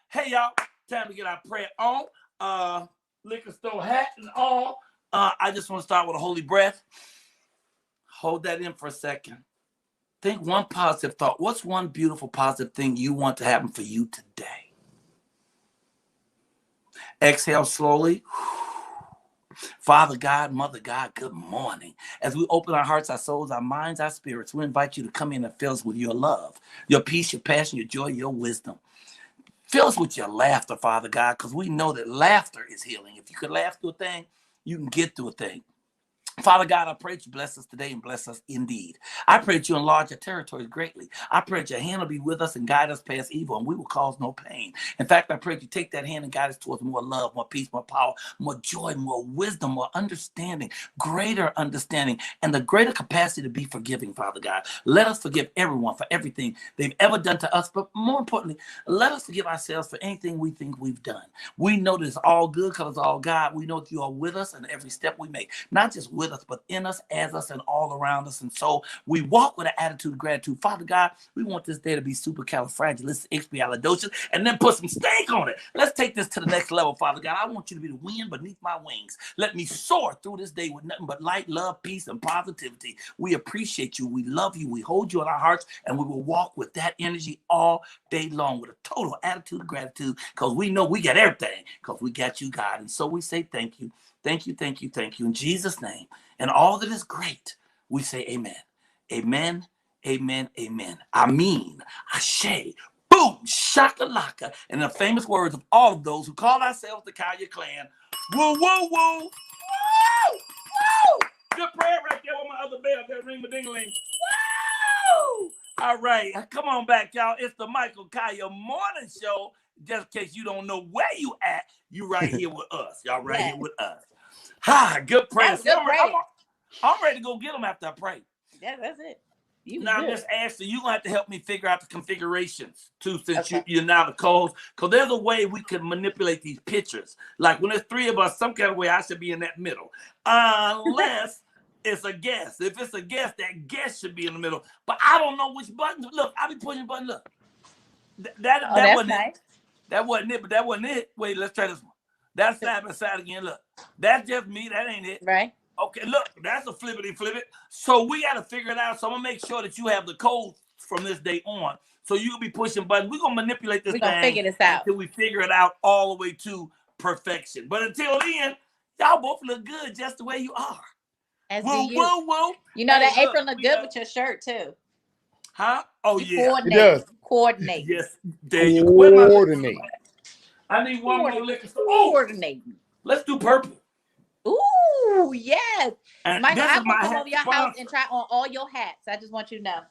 Hey, y'all. Time to get our prayer on. Liquor store hat and all. I just want to start with a holy breath. Hold that in for a second. Think one positive thought. What's one beautiful positive thing you want to happen for you today? Exhale slowly. Father God, Mother God, good morning. As we open our hearts, our souls, our minds, our spirits, we invite you to come in and fill us with your love, your peace, your passion, your joy, your wisdom. Fill us with your laughter, Father God, because we know that laughter is healing. If you could laugh through a thing, you can get through a thing. Father God, I pray that you bless us today and bless us indeed. I pray that you enlarge our territories greatly. I pray that your hand will be with us and guide us past evil, and we will cause no pain. In fact, I pray that you take that hand and guide us towards more love, more peace, more power, more joy, more wisdom, more understanding, greater understanding, and the greater capacity to be forgiving, Father God. Let us forgive everyone for everything they've ever done to us, but more importantly, let us forgive ourselves for anything we think we've done. We know that it's all good because it's all God. We know that you are with us in every step we make, not just with us, but in us, as us, and all around us. And so we walk with an attitude of gratitude. Father God, we want this day to be supercalifragilisticexpialidocious, and then put some steak on it. Let's take this to the next level, Father God. I want you to be the wind beneath my wings. Let me soar through this day with nothing but light, love, peace, and positivity. We appreciate you. We love you. We hold you in our hearts, and we will walk with that energy all day long with a total attitude of gratitude, because we know we got everything, because we got you, God. And so we say thank you. Thank you, thank you, thank you. In Jesus' name, and all that is great, we say amen. Amen, amen, amen. I mean, ashe, boom, shakalaka. And the famous words of all of those who call ourselves the Colyar clan, woo, woo, woo, woo, woo. Good prayer right there with my other bell, that ring-a-ding-a-ling. Woo! All right, come on back, y'all. It's the Michael Colyar Morning Show. Just in case you don't know where you at, you right here with us. Y'all right here with us. Hi, good prayer. I'm ready to go get them after I pray. Yeah, that's it. Now, Miss Ashley, you're going to have to help me figure out the configurations, too, since you're now the co-host. Because there's a way we can manipulate these pictures. Like, when there's three of us, some kind of way I should be in that middle. Unless it's a guest. If it's a guest, that guest should be in the middle. But I don't know which button. Look, I be pushing button. Look. That wasn't nice. It. That wasn't it, but that wasn't it. Wait, let's try this one. That's side by side again. Look, that's just me. That ain't it. Right. Okay, look, that's a flippity flip it. So we got to figure it out. So I'm going to make sure that you have the code from this day on. So you'll be pushing buttons. We're going to manipulate this thing. We're going to figure this out until we figure it out all the way to perfection. But until then, y'all both look good just the way you are. As woo, do you. Woo, woo. You know, that apron look good with your shirt, too. Huh? Oh, yeah. Coordinate. It does. Coordinate. Yes. There you go. Coordinate. I need one more liquor. Coordinate. Let's do purple. Ooh, yes. And Michael, I'm going to come over your house and try on all your hats. I just want you to know.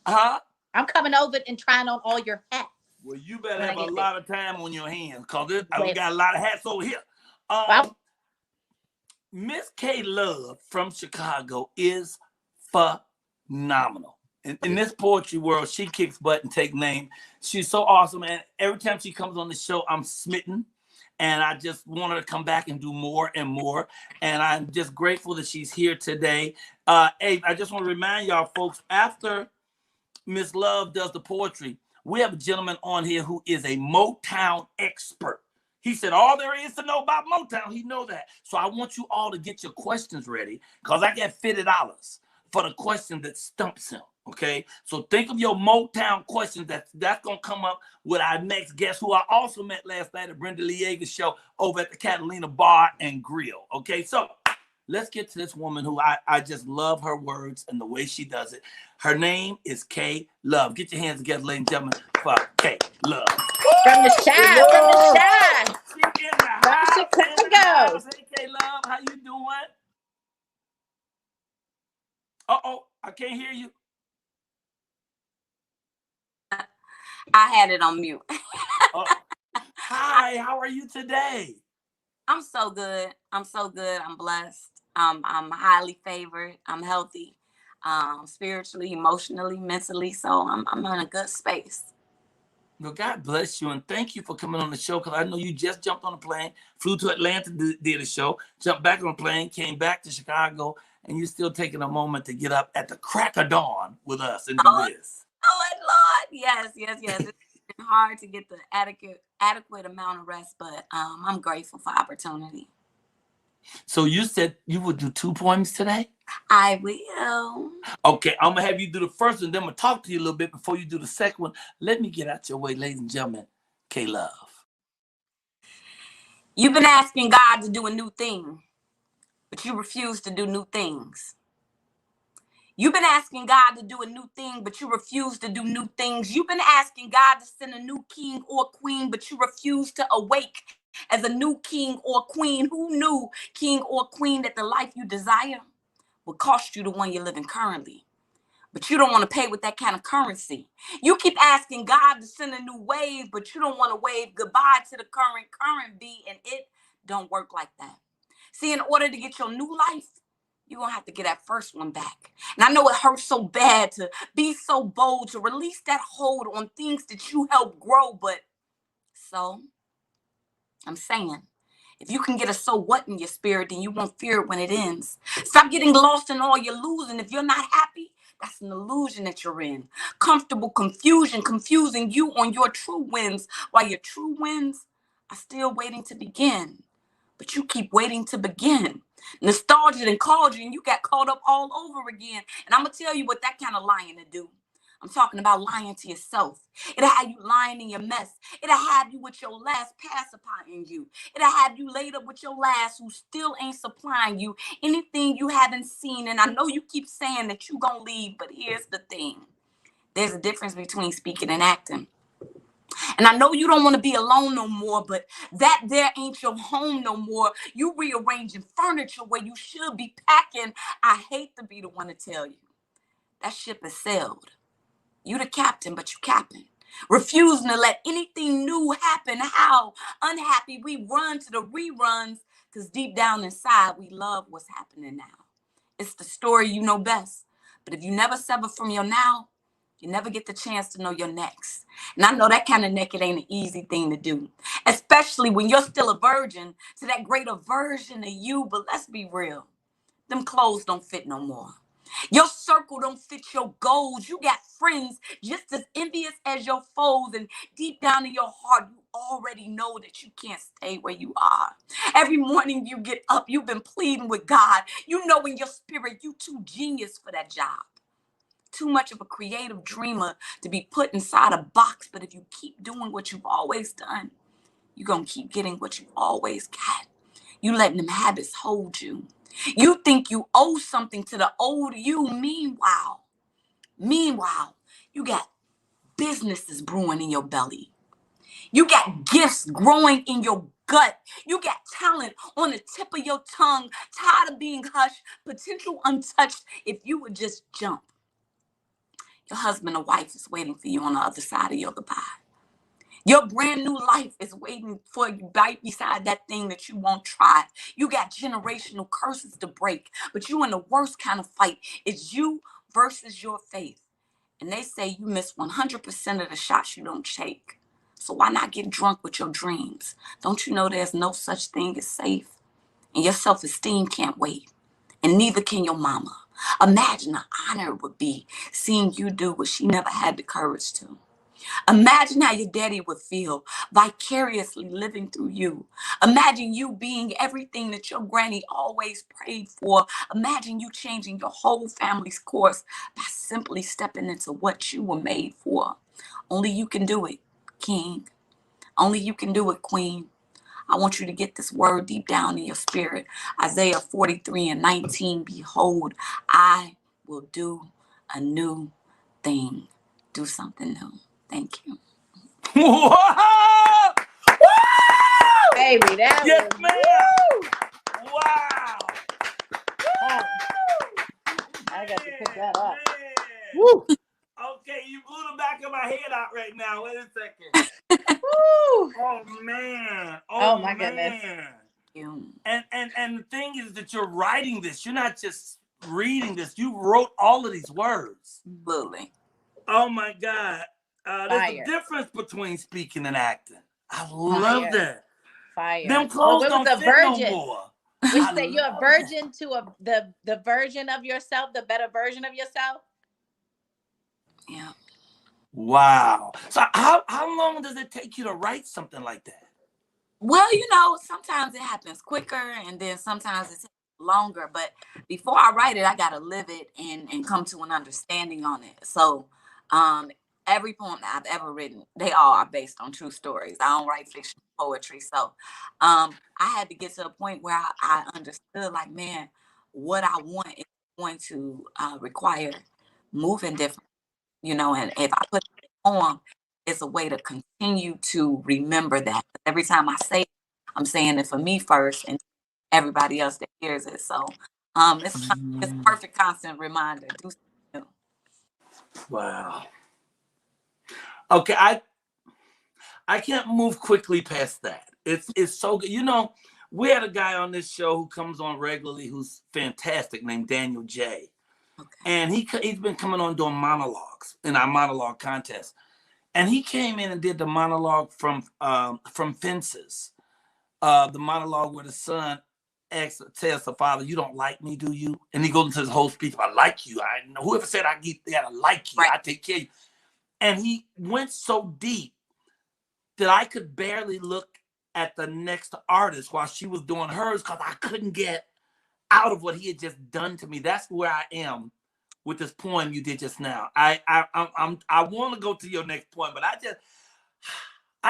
Huh? I'm coming over and trying on all your hats. Well, you better have a lot of time on your hands, because I got a lot of hats over here. Miss K Love from Chicago is phenomenal. In this poetry world, she kicks butt and take name. She's so awesome, and every time she comes on the show, I'm smitten. And I just want her to come back and do more and more. And I'm just grateful that she's here today. Hey, I just want to remind y'all, folks, after Miss Love does the poetry, we have a gentleman on here who is a Motown expert. He said all there is to know about Motown, he knows that. So I want you all to get your questions ready, because I got $50 for the question that stumps him. Okay, so think of your Motown questions that's going to come up with our next guest, who I also met last night at Brenda Lee Eager show over at the Catalina Bar and Grill. Okay, so let's get to this woman who I just love her words and the way she does it. Her name is K Love. Get your hands together, ladies and gentlemen, for K Love. From the Shy, from the Shy. From Chicago. Hey, K Love, how you doing? Uh-oh, I can't hear you. I had it on mute. Hi, how are you today? I'm so good. I'm so good. I'm blessed. I'm highly favored. I'm healthy, spiritually, emotionally, mentally. So I'm in a good space. Well, God bless you, and thank you for coming on the show, because I know you just jumped on a plane, flew to Atlanta, did a show, jumped back on a plane, came back to Chicago, and you're still taking a moment to get up at the crack of dawn with us and do this. Oh, Lord. Yes. It's been hard to get the adequate amount of rest, but I'm grateful for opportunity. So you said you would do 2 poems today? I will. Okay, I'm going to have you do the first one, then I'm going to talk to you a little bit before you do the second one. Let me get out your way, ladies and gentlemen. K Love. You've been asking God to do a new thing. but you refuse to do new things. You've been asking God to do a new thing, but you refuse to do new things. You've been asking God to send a new king or queen, but you refuse to awake as a new king or queen. Who knew, king or queen, that the life you desire would cost you the one you're living currently? But you don't want to pay with that kind of currency. You keep asking God to send a new wave, but you don't want to wave goodbye to the current beat, and it don't work like that. See, in order to get your new life, you're going to have to get that first one back. And I know it hurts so bad to be so bold, to release that hold on things that you helped grow. But so I'm saying, if you can get a so what in your spirit, then you won't fear it when it ends. Stop getting lost in all you're losing. If you're not happy, that's an illusion that you're in. Comfortable confusion, confusing you on your true wins, while your true wins are still waiting to begin. But you keep waiting to begin. Nostalgia and called you, and you got caught up all over again. And I'm going to tell you what that kind of lying to do. I'm talking about lying to yourself. It'll have you lying in your mess. It'll have you with your last pacifying you. It'll have you laid up with your last who still ain't supplying you anything you haven't seen. And I know you keep saying that you gonna leave, but here's the thing. There's a difference between speaking and acting. And I know you don't want to be alone no more, but that there ain't your home no more. You rearranging furniture where you should be packing. I hate to be the one to tell you. That ship has sailed. You the captain, but you capping. Refusing to let anything new happen. How unhappy we run to the reruns, because deep down inside, we love what's happening now. It's the story you know best. But if you never sever from your now, you never get the chance to know your next. And I know that kind of naked ain't an easy thing to do, especially when you're still a virgin to that greater version of you. But let's be real. Them clothes don't fit no more. Your circle don't fit your goals. You got friends just as envious as your foes. And deep down in your heart, you already know that you can't stay where you are. Every morning you get up, you've been pleading with God. You know in your spirit you too genius for that job. Too much of a creative dreamer to be put inside a box. But if you keep doing what you've always done, you're going to keep getting what you've always got. You letting them habits hold you. You think you owe something to the old you. Meanwhile, you got businesses brewing in your belly. You got gifts growing in your gut. You got talent on the tip of your tongue, tired of being hushed, potential untouched. If you would just jump, your husband or wife is waiting for you on the other side of your goodbye. Your brand new life is waiting for you right beside that thing that you won't try. You got generational curses to break, but you in the worst kind of fight. It's you versus your faith. And they say you miss 100% of the shots you don't take. So why not get drunk with your dreams? Don't you know there's no such thing as safe? And your self-esteem can't wait. And neither can your mama. Imagine the honor it would be seeing you do what she never had the courage to. Imagine how your daddy would feel vicariously living through you. Imagine you being everything that your granny always prayed for. Imagine you changing your whole family's course by simply stepping into what you were made for. Only you can do it, king. Only you can do it, queen. I want you to get this word deep down in your spirit. Isaiah 43:19. Behold, I will do a new thing. Do something new. Thank you. Whoa! Baby, that yes, was, ma'am. Wow. oh, I got to pick that up. Woo. Okay, you blew the back of my head out right now. Wait a second. Woo. Oh man. Oh, my goodness. And the thing is that you're writing this. You're not just reading this. You wrote all of these words. Absolutely. Oh my God. There's a difference between speaking and acting. I love that. Fire. Them clothes don't fit no more. Would you say you're a virgin to the version of yourself, the better version of yourself? Yeah. Wow. So how long does it take you to write something like that? Well, you know, sometimes it happens quicker and then sometimes it takes longer. But before I write it, I got to live it and come to an understanding on it. So every poem that I've ever written, they all are based on true stories. I don't write fiction. poetry. So I had to get to a point where I understood, like, man, what I want is going to require moving different, and if I put it in a poem, it's a way to continue to remember that. Every time I say it, I'm saying it for me first and everybody else that hears it. So it's a perfect constant reminder. Do something new. Wow. Okay, I can't move quickly past that. It's so good. We had a guy on this show who comes on regularly who's fantastic, named Daniel J. Okay. And he's been coming on doing monologues in our monologue contest. And he came in and did the monologue from Fences. The monologue where the son tells the father, "You don't like me, do you?" And he goes into his whole speech, "I like you. I know whoever said I gotta like you, right. I take care of you." And he went so deep that I could barely look at the next artist while she was doing hers because I couldn't get out of what he had just done to me. That's where I am with this poem you did just now. I want to go to your next poem, but I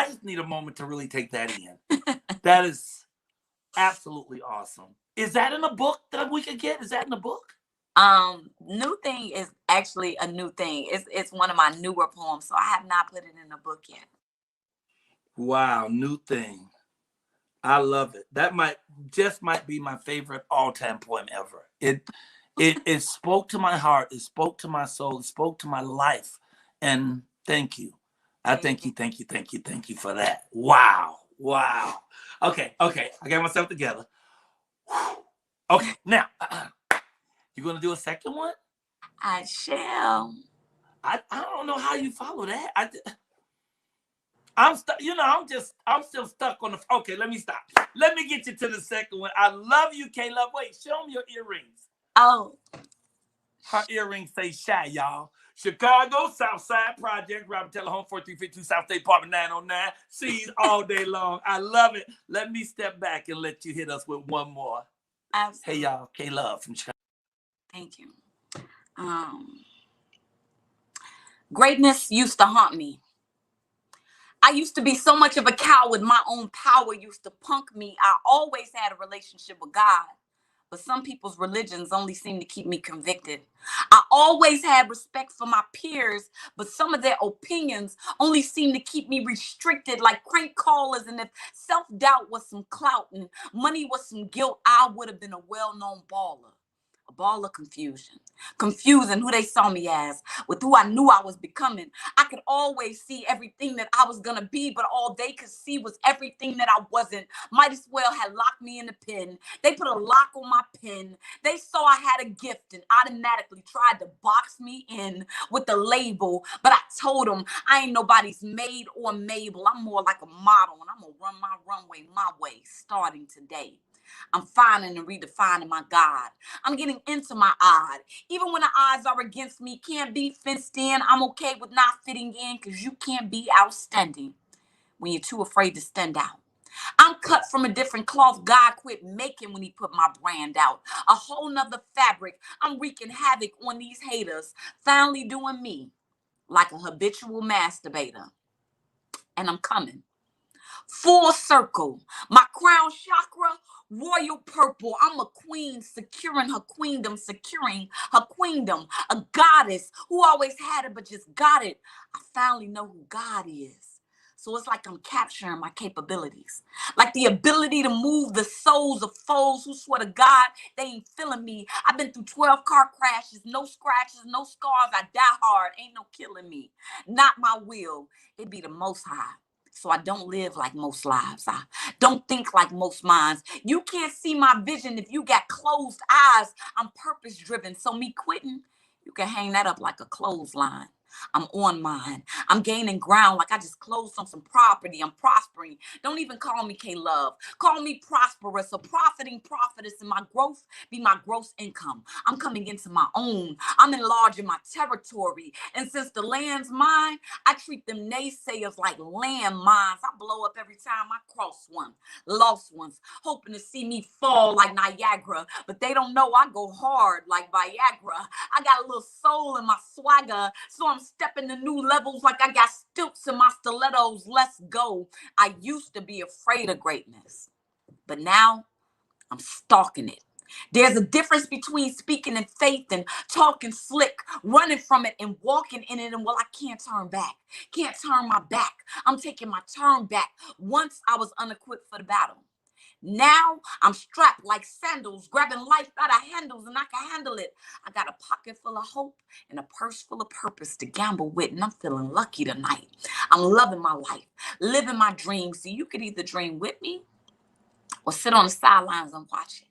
just need a moment to really take that in. That is absolutely awesome. Is that in a book that we could get? Is that in a book? New Thing is actually a new thing. It's one of my newer poems, so I have not put it in a book yet. Wow, New Thing. I love it. That might be my favorite all-time poem ever. It spoke to my heart. It spoke to my soul. It spoke to my life. And thank you. Thank you for that. Wow. Okay. I got myself together. Okay, now, you gonna do a second one? I shall. I don't know how you follow that. I'm still stuck on the. Okay, let me stop. Let me get you to the second one. I love you, K-Love. Wait, show me your earrings. Oh. Her earrings say shy, y'all. Chicago, Southside Project, Robert Teller Home, 4352 South State Apartment 909. Seeds all day long. I love it. Let me step back and let you hit us with one more. Absolutely. Hey, y'all. K-Love from Chicago. Thank you. Greatness used to haunt me. I used to be so much of a coward. My own power used to punk me. I always had a relationship with God, but some people's religions only seem to keep me convicted. I always had respect for my peers, but some of their opinions only seem to keep me restricted like crank callers. And if self-doubt was some clout and money was some guilt, I would have been a well-known baller. A ball of confusion. Confusing who they saw me as with who I knew I was becoming. I could always see everything that I was going to be, but all they could see was everything that I wasn't. Might as well have locked me in the pen. They put a lock on my pen. They saw I had a gift and automatically tried to box me in with the label. But I told them I ain't nobody's maid or Mabel. I'm more like a model, and I'm going to run my runway my way starting today. I'm finding and redefining my God. I'm getting into my odd. Even when the odds are against me, can't be fenced in. I'm okay with not fitting in because you can't be outstanding when you're too afraid to stand out. I'm cut from a different cloth God quit making when he put my brand out. A whole nother fabric. I'm wreaking havoc on these haters. Finally doing me like a habitual masturbator. And I'm coming. Full circle. My crown chakra, royal purple. I'm a queen securing her queendom, securing her queendom. A goddess who always had it but just got it. I finally know who God is. So it's like I'm capturing my capabilities. Like the ability to move the souls of foes who swear to God they ain't feeling me. I've been through 12 car crashes, no scratches, no scars. I die hard, ain't no killing me. Not my will. It be the Most High. So I don't live like most lives. I don't think like most minds. You can't see my vision if you got closed eyes. I'm purpose driven. So me quitting, you can hang that up like a clothesline. I'm on mine. I'm gaining ground like I just closed on some property. I'm prospering. Don't even call me K-Love. Call me prosperous, a profiting prophetess, and my growth be my gross income. I'm coming into my own. I'm enlarging my territory. And since the land's mine, I treat them naysayers like landmines. I blow up every time I cross one. Lost ones, hoping to see me fall like Niagara. But they don't know I go hard like Viagra. I got a little soul in my swagger. So I'm stepping to new levels like I got stilts in my stilettos. Let's go. I used to be afraid of greatness, but now I'm stalking it. There's a difference between speaking in faith and talking slick, running from it and walking in it. And well, I can't turn back. Can't turn my back. I'm taking my turn back. Once I was unequipped for the battle. Now I'm strapped like sandals, grabbing life by the handles, and I can handle it. I got a pocket full of hope and a purse full of purpose to gamble with, and I'm feeling lucky tonight. I'm loving my life, living my dreams. So you could either dream with me or sit on the sidelines and watch it.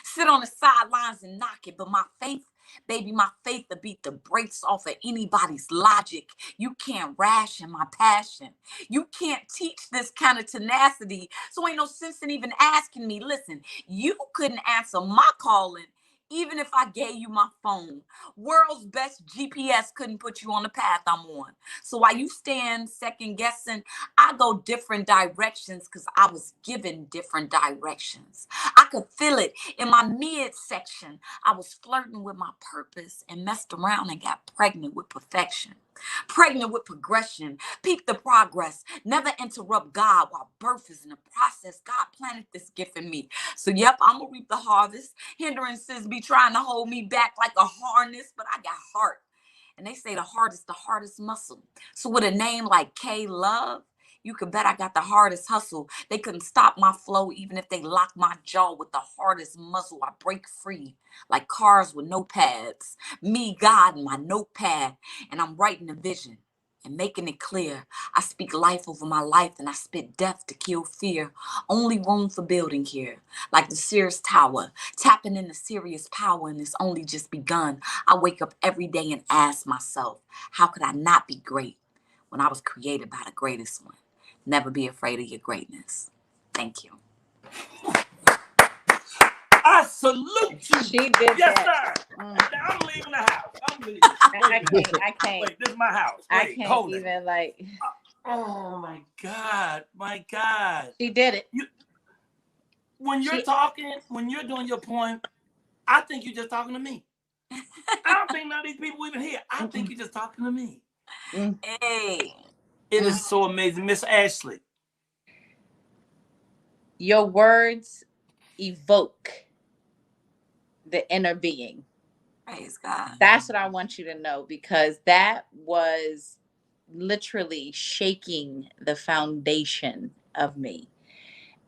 Sit on the sidelines and knock it. But my faith, baby, my faith to beat the brakes off of anybody's logic. You can't ration my passion. You can't teach this kind of tenacity. So ain't no sense in even asking me. Listen, you couldn't answer my calling even if I gave you my phone. World's best GPS couldn't put you on the path I'm on. So while you stand second guessing, I go different directions because I was given different directions. I could feel it in my midsection. I was flirting with my purpose and messed around and got pregnant with perfection. Pregnant with progression, peep the progress, never interrupt God while birth is in the process. God planted this gift in me. So yep, I'm gonna reap the harvest. Hindrances be trying to hold me back like a harness, but I got heart. And they say the heart is the hardest muscle. So with a name like K-Love, you could bet I got the hardest hustle. They couldn't stop my flow even if they locked my jaw with the hardest muzzle. I break free like cars with no pads. Me, God, and my notepad. And I'm writing a vision and making it clear. I speak life over my life and I spit death to kill fear. Only room for building here. Like the Sears Tower, tapping into serious power, and it's only just begun. I wake up every day and ask myself, how could I not be great when I was created by the greatest one? Never be afraid of your greatness. Thank you. I salute you. She did yes, that. sir. I'm leaving the house. I'm leaving. I can't. Wait, this is my house. Wait, I can't even like. Oh my God. My God. She did it. When you're talking, when you're doing your poem, I think you're just talking to me. I don't think none of these people even here. I think you're just talking to me. Hey. It is so amazing. Miss Ashley. Your words evoke the inner being. Praise God. That's what I want you to know, because that was literally shaking the foundation of me.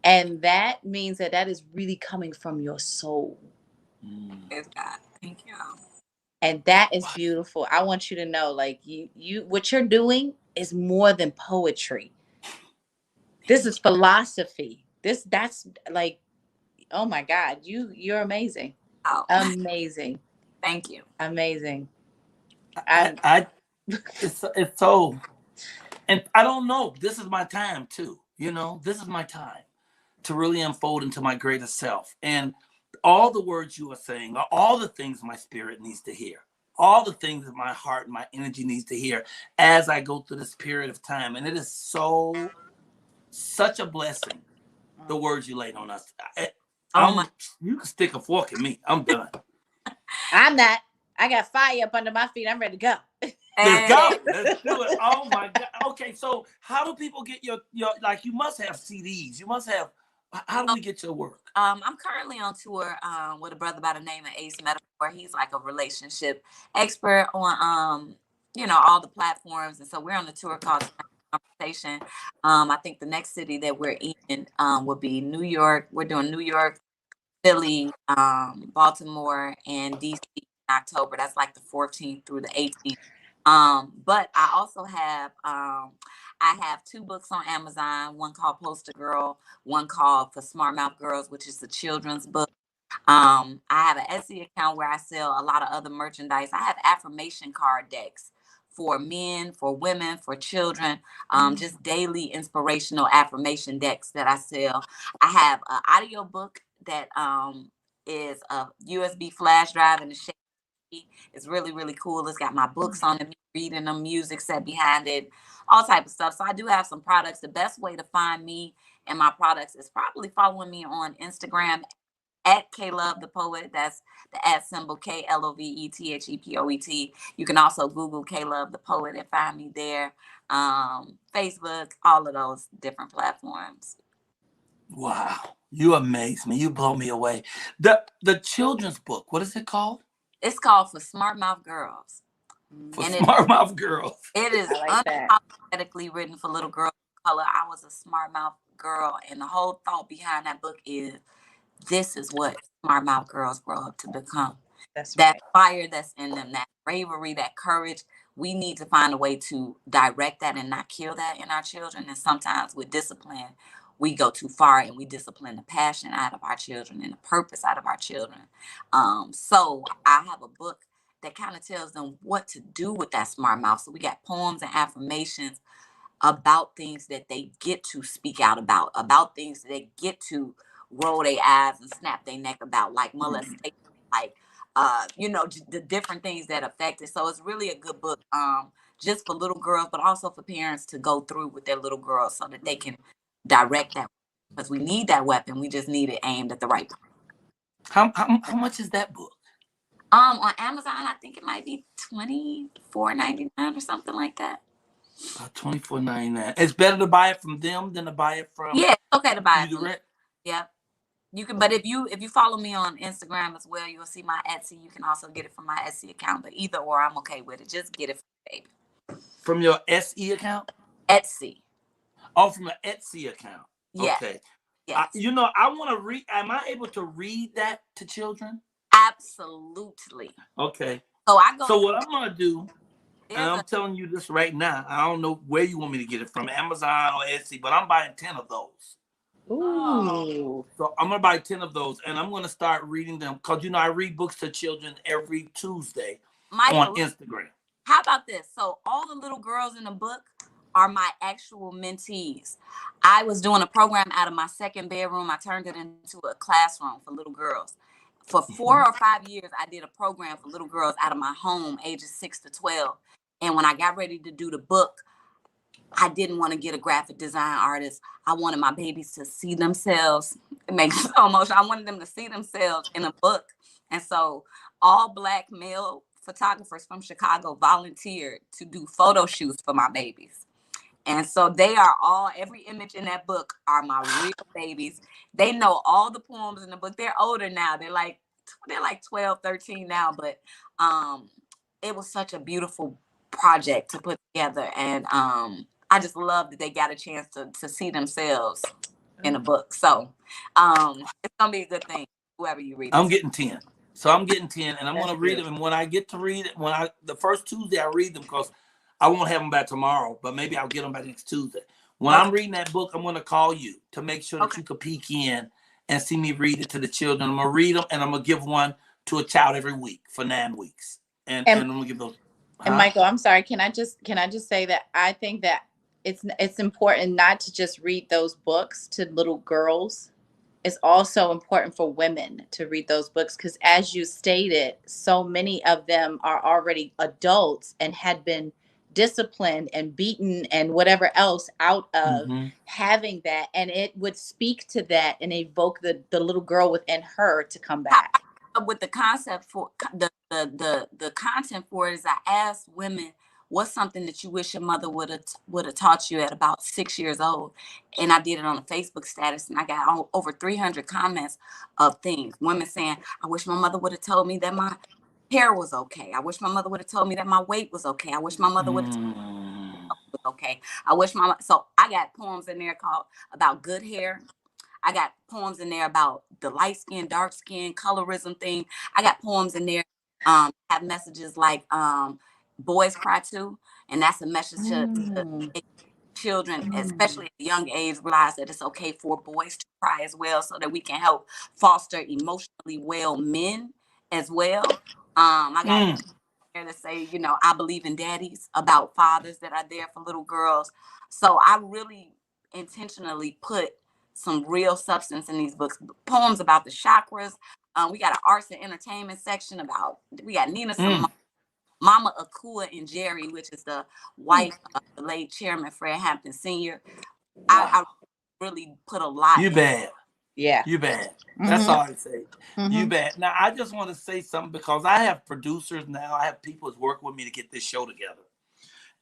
And that means that that is really coming from your soul. Praise God. Thank you. And that is beautiful. I want you to know, like, you what you're doing is more than poetry. This is philosophy. That's like, oh my God, you're amazing. Oh. Amazing. Thank you. Amazing. It's so, and I don't know. This is my time too. You know, this is my time to really unfold into my greatest self. And all the words you are saying are all the things my spirit needs to hear. All the things that my heart and my energy needs to hear as I go through this period of time. And it is such a blessing, the words you laid on us. You can stick a fork in me. I'm done. I'm not. I got fire up under my feet. I'm ready to go. Let's go. Let's do it. Oh my God. Okay, so how do people get your like, you must have CDs. You must have, how do we get your work? I'm currently on tour with a brother by the name of Ace Metaphor. He's like a relationship expert on all the platforms. And so we're on the tour called Conversation. I think the next city that we're in will be New York. We're doing New York, Philly, Baltimore, and DC in October. That's like the 14th through the 18th. But I also have I have 2 books on Amazon, one called Poster Girl, one called For Smart Mouth Girls, which is a children's book. I have an Etsy account where I sell a lot of other merchandise. I have affirmation card decks for men, for women, for children, just daily inspirational affirmation decks that I sell. I have an audio book that is a USB flash drive in the shape. It's really, really cool. It's got my books on it, reading them, music set behind it, all type of stuff. So I do have some products. The best way to find me and my products is probably following me on Instagram, at Klove the Poet. That's the at symbol KLOVETHEPOET. You can also Google Klove the Poet and find me there. Facebook, all of those different platforms. Wow, you amaze me. You blow me away. The children's book, what is it called? It's called For Smart Mouth Girls. For Smart Mouth Girls. It is unapologetically written for little girls of color. I was a smart mouth girl, and the whole thought behind that book is this is what smart mouth girls grow up to become. That's that right. fire that's in them, that bravery, that courage. We need to find a way to direct that and not kill that in our children. And sometimes with discipline, we go too far and we discipline the passion out of our children and the purpose out of our children. So I have a book that kind of tells them what to do with that smart mouth. So we got poems and affirmations about things that they get to speak out about things that they get to roll their eyes and snap their neck about, like molestation, like the different things that affect it. So it's really a good book, just for little girls, but also for parents to go through with their little girls so that they can direct that, because we need that weapon. We just need it aimed at the right person. How much is that book? On Amazon, I think it might be $24.99 or something like that. $24.99. It's better to buy it from them than to buy it from. Yeah, it's okay to buy it. Direct. Yeah, you can. But if you follow me on Instagram as well, you'll see my Etsy. You can also get it from my Etsy account. But either or, I'm okay with it. Just get it from baby. From your SE account? Etsy. Oh, from an Etsy account. Yeah. Okay. Yes. I want to read. Am I able to read that to children? Absolutely. Okay. So what I'm gonna do, and I'm telling you this right now, I don't know where you want me to get it from, Amazon or Etsy, but I'm buying 10 of those. Ooh. So I'm gonna buy 10 of those, and I'm gonna start reading them because I read books to children every Tuesday on Instagram. How about this? So all the little girls in the book are my actual mentees. I was doing a program out of my second bedroom. I turned it into a classroom for little girls. For 4 or 5 years, I did a program for little girls out of my home, ages 6 to 12. And when I got ready to do the book, I didn't want to get a graphic design artist. I wanted my babies to see themselves. It makes me so emotional. I wanted them to see themselves in a book. And so all Black male photographers from Chicago volunteered to do photo shoots for my babies. And so they are every image in that book are my real babies. They know all the poems in the book. They're older now. They're like 12, 13 now. But it was such a beautiful project to put together. And I just love that they got a chance to see themselves in a book. So it's going to be a good thing, whoever you read. I'm getting 10. So I'm getting 10, and I'm going to read them. And when I get to read it, the first Tuesday, I read them because I won't have them by tomorrow, but maybe I'll get them by next Tuesday. When I'm reading that book, I'm going to call you to make sure that you can peek in and see me read it to the children. I'm going to read them, and I'm going to give one to a child every week for 9 weeks. And I'm going to give those. And Michael, I'm sorry. Can I just say that I think that it's important not to just read those books to little girls. It's also important for women to read those books because, as you stated, so many of them are already adults and had been disciplined and beaten and whatever else out of having that, and it would speak to that and evoke the little girl within her to come back. With the concept for the content for it is, I asked women, what's something that you wish your mother would have taught you at about 6 years old? And I did it on a Facebook status, and I got over 300 comments of things. Women saying, I wish my mother would have told me that my hair was okay. I wish my mother would have told me that my weight was okay. I wish my mother would have told me that was okay. So I got poems in there about good hair. I got poems in there about the light skin, dark skin, colorism thing. I got poems in there have messages like boys cry too. And that's a message to children, especially at a young age, realize that it's okay for boys to cry as well, so that we can help foster emotionally well men as well. I got there to say, I believe in daddies, about fathers that are there for little girls. So I really intentionally put some real substance in these books. Poems about the chakras. We got an arts and entertainment section we got Nina Simone, Mama Akua, and Jerry, which is the wife of the late Chairman Fred Hampton Sr. I really put a lot. You bad. Yeah. You bet. That's all I say. You bet. Now, I just want to say something because I have producers now. I have people that work with me to get this show together.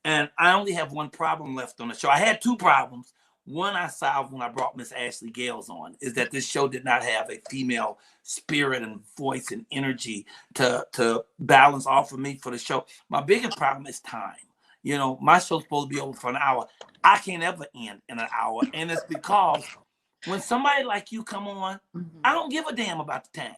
And I only have one problem left on the show. I had two problems. One I solved when I brought Miss Ashley Gales on, is that this show did not have a female spirit and voice and energy to balance off of me for the show. My biggest problem is time. You know, my show's supposed to be over for an hour. I can't ever end in an hour. And it's because when somebody like you come on, I don't give a damn about the time.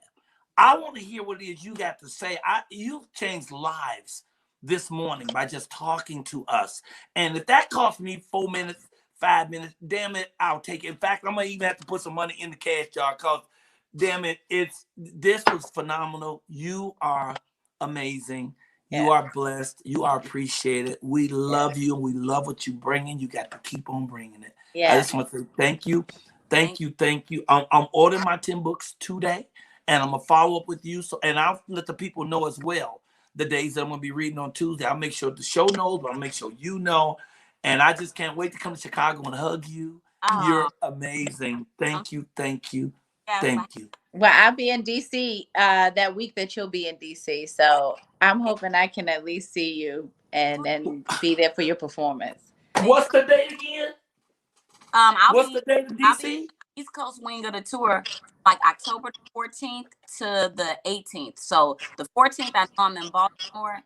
I want to hear what it is you got to say. You've changed lives this morning by just talking to us. And if that cost me 4 minutes, 5 minutes, damn it, I'll take it. In fact, I'm gonna even have to put some money in the cash jar because damn it, this was phenomenal. You are amazing. You are blessed. You are appreciated. We love you and we love what you're bringing. You got to keep on bringing it. I just want to say thank you. Thank you. Thank you. I'm ordering my 10 books today and I'm gonna follow up with you. So, and I'll let the people know as well the days that I'm gonna be reading on Tuesday. I'll make sure the show knows, but I'll make sure you know. And I just can't wait to come to Chicago and hug you. You're amazing. Thank you. Thank you. Thank you. Well, I'll be in DC that week that you'll be in DC. So I'm hoping I can at least see you and be there for your performance. What's the date again? What's the date of DC? East Coast wing of the tour, like October 14th to the 18th. So the 14th, I know I'm in Baltimore.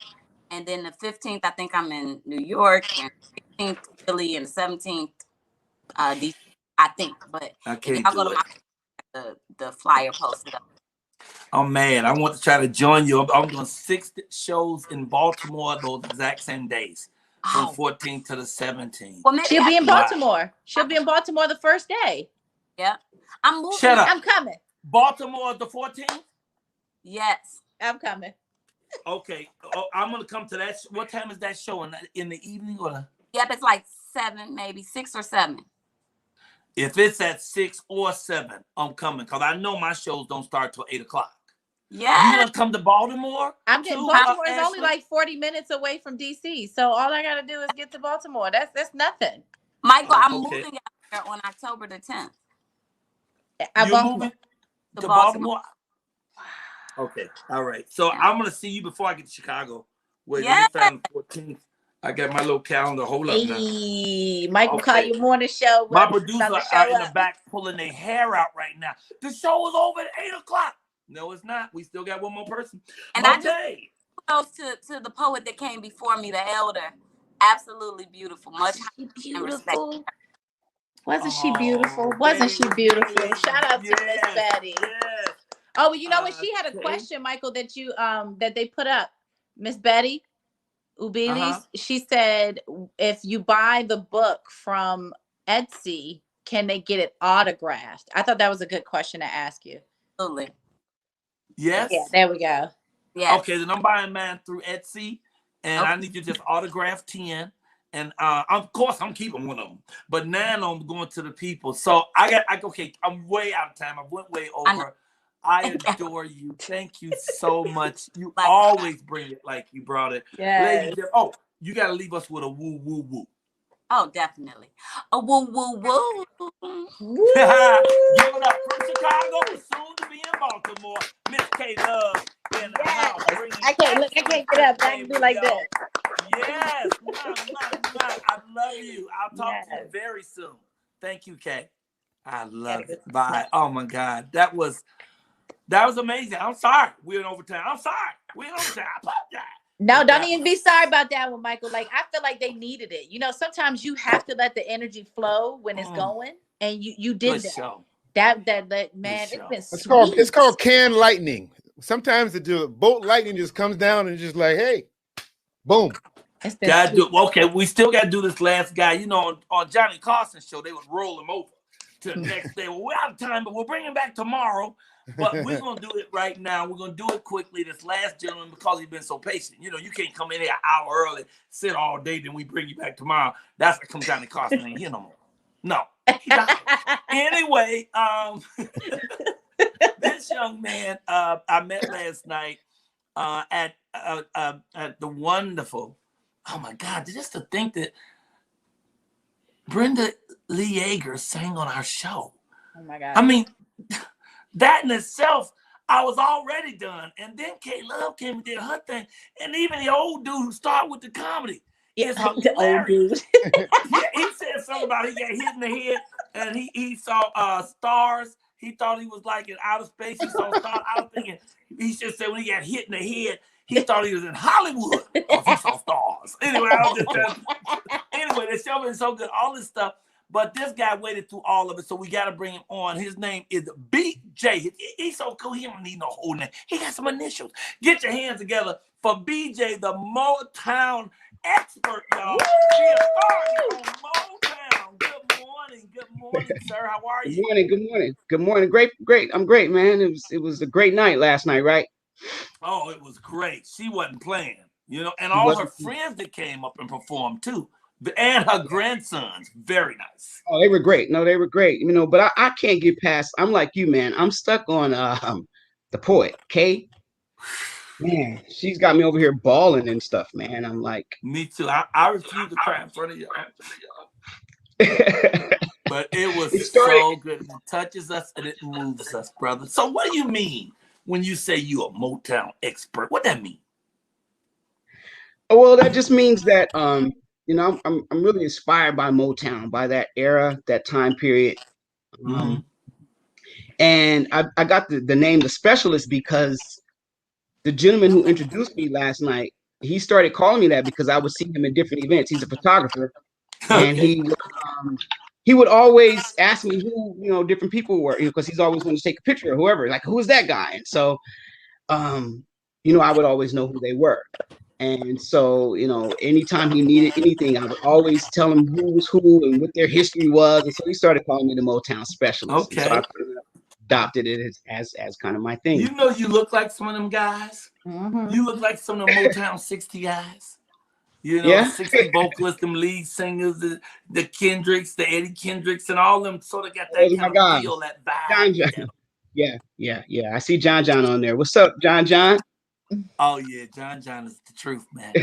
And then the 15th, I think I'm in New York, and 16th, Philly, and the 17th, DC, I think. But I can't I'll go to the flyer posted up. Oh man, I want to try to join you. I'm doing 6 shows in Baltimore those exact same days, from 14th to the 17th. Well, she'll be in Baltimore. She'll be in Baltimore the first day. Yeah, I'm moving. Shut up. I'm coming. Baltimore the 14th. Yes, I'm coming. Okay, I'm gonna come to that. What time is that show? In the evening or? Yep, it's like 7, maybe 6 or 7. If it's at 6 or 7, I'm coming because I know my shows don't start till 8 o'clock. Yeah, you gonna come to Baltimore? Baltimore is only like 40 minutes away from DC, so all I gotta do is get to Baltimore. That's nothing. Michael, I'm moving out there on October the 10th. You're moving to Baltimore? Okay, all right. So I'm gonna see you before I get to Chicago. Wait, let me find the 14th. I got my little calendar. Hold up now. Michael Colyar Morning Show. My producer are in the back pulling their hair out right now. The show is over at 8 o'clock. No, it's not. We still got one more person. And I just kudos to the poet that came before me, the elder. Absolutely beautiful. Much beautiful. Wasn't she beautiful? Wasn't she beautiful? Shout out to Miss Betty. Yes. Oh, you know what? She had a question, Michael, that you that they put up. Miss Betty Ubiles. She said, if you buy the book from Etsy, can they get it autographed? I thought that was a good question to ask you. Absolutely. Yes. Yeah, there we go. Yeah. Okay, then I'm buying mine through Etsy, and I need you to just autograph 10. And of course, I'm keeping one of them. But now I'm going to the people. So okay, I'm way out of time. I went way over. I adore you. Thank you so much. You always bring it like you brought it. Yeah. Oh, you got to leave us with a woo, woo, woo. Oh, definitely. A woo, woo, woo. Give it up from Chicago, soon to be in Baltimore. Miss K Love in the house. I can't get up. I can do like this. Yes. I love you. I'll talk to you very soon. Thank you, Kay. I love it. Bye. Oh my God. That was amazing. I'm sorry. We're in overtime. I'm sorry. We're in overtime. I apologize. No, don't even be sorry about that one, Michael. Like, I feel like they needed it. You know, sometimes you have to let the energy flow when it's going, and you did that. Show. That man, it's been it's called canned lightning. Sometimes the bolt lightning just comes down and just like, hey, boom. Okay, we still got to do this last guy. You know, on Johnny Carson's show, they would roll him over to the next day. Well, we're out of time, but we'll bring him back tomorrow. But we're going to do it right now. We're going to do it quickly. This last gentleman, because he's been so patient. You know, you can't come in here an hour early, sit all day, then we bring you back tomorrow. That's what comes Johnny Carson ain't here no more. No. Anyway, this young man I met last night at the wonderful, oh my God, just to think that Brenda Lee Eager sang on our show. Oh my God. I mean, that in itself, I was already done. And then K-Love came and did her thing. And even the old dude who started with the comedy is hilarious. Yeah, he said something about he got hit in the head and he saw stars. He thought he was like in outer space. He saw stars. I was thinking, he just said when he got hit in the head, he thought he was in Hollywood because he saw stars. Anyway, I was just anyway, the show is so good, all this stuff. But this guy waited through all of it, so we got to bring him on. His name is BJ. He's so cool. He don't need no whole name. He got some initials. Get your hands together for BJ, the Motown expert, y'all. He is starting on Motown. Good morning, sir. How are you? Good morning. Great. I'm great, man. It was a great night last night, right? Oh, it was great. She wasn't playing, and all her friends that came up and performed too. And her grandsons, very nice. Oh, they were great. No, they were great. But I can't get past. I'm like you, man. I'm stuck on the poet, K. Man, she's got me over here bawling and stuff, man. I'm like, me too. I refuse to cry in front of y'all. But it was so good. It touches us and it moves us, brother. So what do you mean when you say you're a Motown expert? What that mean? Well, that just means that I'm really inspired by Motown, by that era, that time period. And I got the name The Specialist because the gentleman who introduced me last night, he started calling me that because I would see him in different events. He's a photographer. And he would always ask me who, different people were, because he's always going to take a picture of whoever, like, who's that guy? And so, I would always know who they were. And so, anytime he needed anything, I would always tell him who was who and what their history was. And so he started calling me the Motown Specialist. Okay. And so I adopted it as kind of my thing. You look like some of them guys. You look like some of them Motown 60 guys. 60 vocalists, them lead singers, the Kendricks, the Eddie Kendricks, and all them sort of got that kind of feel, that vibe. Yeah. I see John on there. What's up, John? Oh yeah, John is the truth, man.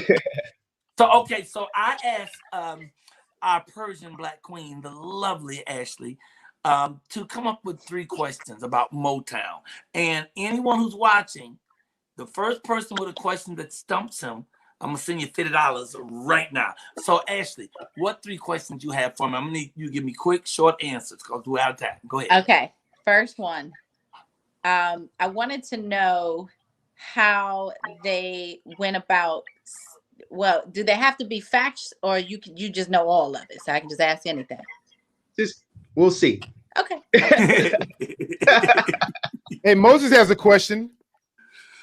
So I asked our Persian Black Queen, the lovely Ashley, to come up with 3 questions about Motown. And anyone who's watching, the first person with a question that stumps him, I'm gonna send you $50 right now. So Ashley, what 3 questions you have for me? I'm gonna need you to give me quick, short answers because we're out of time. Go ahead. Okay. First one. I wanted to know how they went about. Well, do they have to be facts, or you just know all of it? So I can just ask anything. We'll see. Okay. Hey, Moses has a question.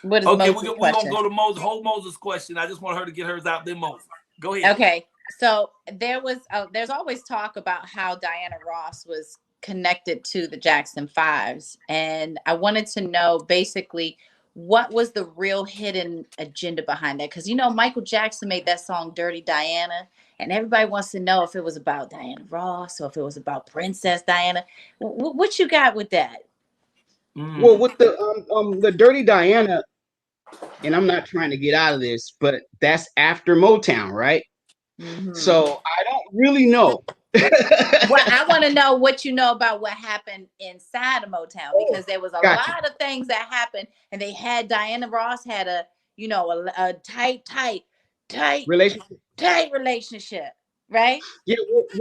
What is okay, Moses' we're gonna go to Moses. Hold Moses' question. I just want her to get hers out. Then Moses, go ahead. Okay. So there's always talk about how Diana Ross was connected to the Jackson 5s, and I wanted to know basically what was the real hidden agenda behind that? Because Michael Jackson made that song "Dirty Diana," and everybody wants to know if it was about Diana Ross or if it was about Princess Diana. What you got with that? Well, with the Dirty Diana, and I'm not trying to get out of this, but that's after Motown, right? So I don't really know. Well, I want to know what you know about what happened inside of Motown, because there was a lot of things that happened, and they had Diana Ross had a tight relationship, right? Yeah.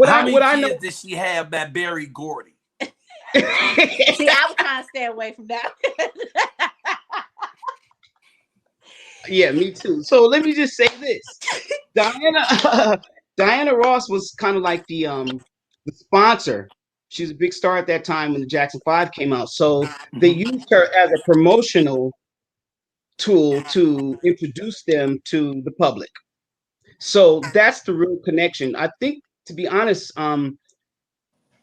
How many kids did she have by Barry Gordy? See, I was trying to stay away from that. Yeah, me too. So let me just say this: Diana Ross was kind of like the sponsor. She was a big star at that time when the Jackson 5 came out. So they used her as a promotional tool to introduce them to the public. So that's the real connection. I think, to be honest,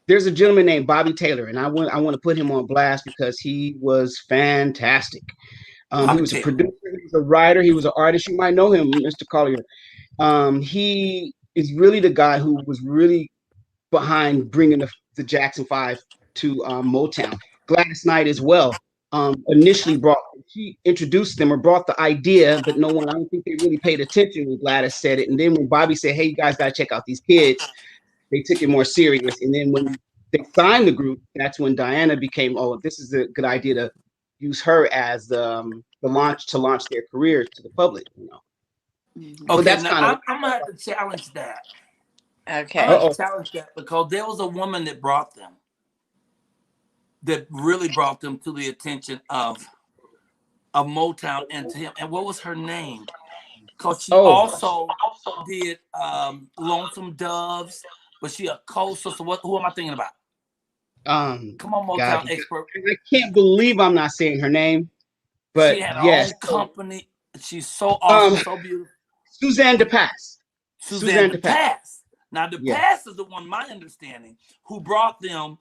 there's a gentleman named Bobby Taylor, and I want to put him on blast because he was fantastic. He was a producer, he was a writer, he was an artist. You might know him, Mr. Colyar. He is really the guy who was really behind bringing the Jackson 5 to Motown. Gladys Knight as well. Initially she introduced them or brought the idea, but I don't think they really paid attention when Gladys said it. And then when Bobby said, "Hey, you guys got to check out these kids," they took it more serious. And then when they signed the group, that's when Diana became, oh, this is a good idea to use her as the launch their careers to the public, you know. Okay, so that's now kind of I'm gonna have to challenge that. Okay. I'm gonna challenge that because there was a woman that really brought them to the attention of Motown and to him. And what was her name? Because she also did Lonesome Doves, but she a co-sister. Who am I thinking about? Come on, Motown God, expert. I can't believe I'm not saying her name, but she had her yes, own company. She's so awesome, so beautiful. Suzanne DePass. Suzanne DePass. Now, DePass is the one, my understanding, who brought their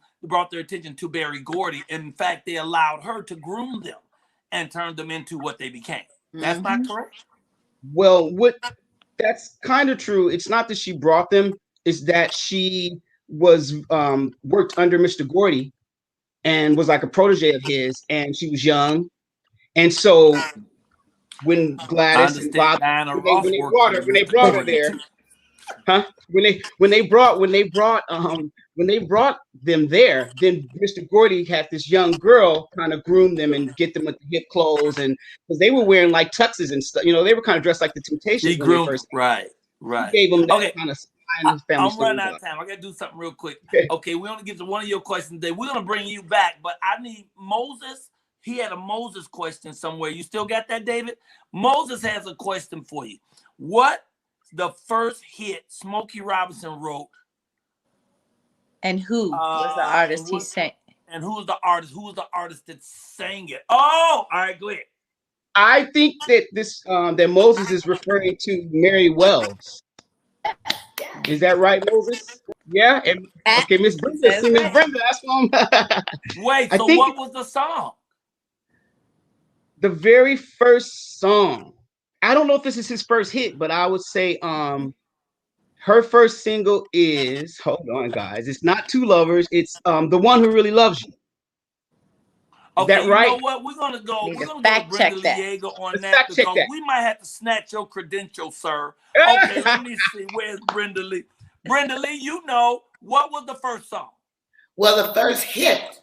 attention to Berry Gordy. In fact, they allowed her to groom them and turn them into what they became. That's not correct? Well, that's kind of true. It's not that she brought them, it's that she was worked under Mr. Gordy and was like a protege of his, and she was young. And so when Gladys and Bob, when they brought her there, when they brought them there, then Mr. Gordy had this young girl kind of groom them and get them with the hip clothes, and because they were wearing like tuxes and stuff, you know, they were kind of dressed like the Temptations. Right. He gave them that Okay. kind of. I'm running out of time. I got to do something real quick. Okay, we only get to one of your questions today. We're going to bring you back, but I need Moses. He had a Moses question somewhere. You still got that, David? Moses has a question for you. What the first hit Smokey Robinson wrote? And who was the artist he sang? And who was the artist? Who was the artist that sang it? Oh, all right, go ahead. I think that that Moses is referring to Mary Wells. Is that right, Moses? Yeah. And, okay, Miss Brenda. See, Miss Brenda. That's what Wait. So what was the song? The very first song. I don't know if this is his first hit, but I would say her first single is, hold on, guys. It's not Two Lovers. It's The One Who Really Loves You. Okay, that right? You know what? We're gonna go with Brenda Lee Eager on that because we might have to snatch your credentials, sir. Okay, let me see. Where's Brenda Lee? Brenda Lee, you know, what was the first song? Well, the first hit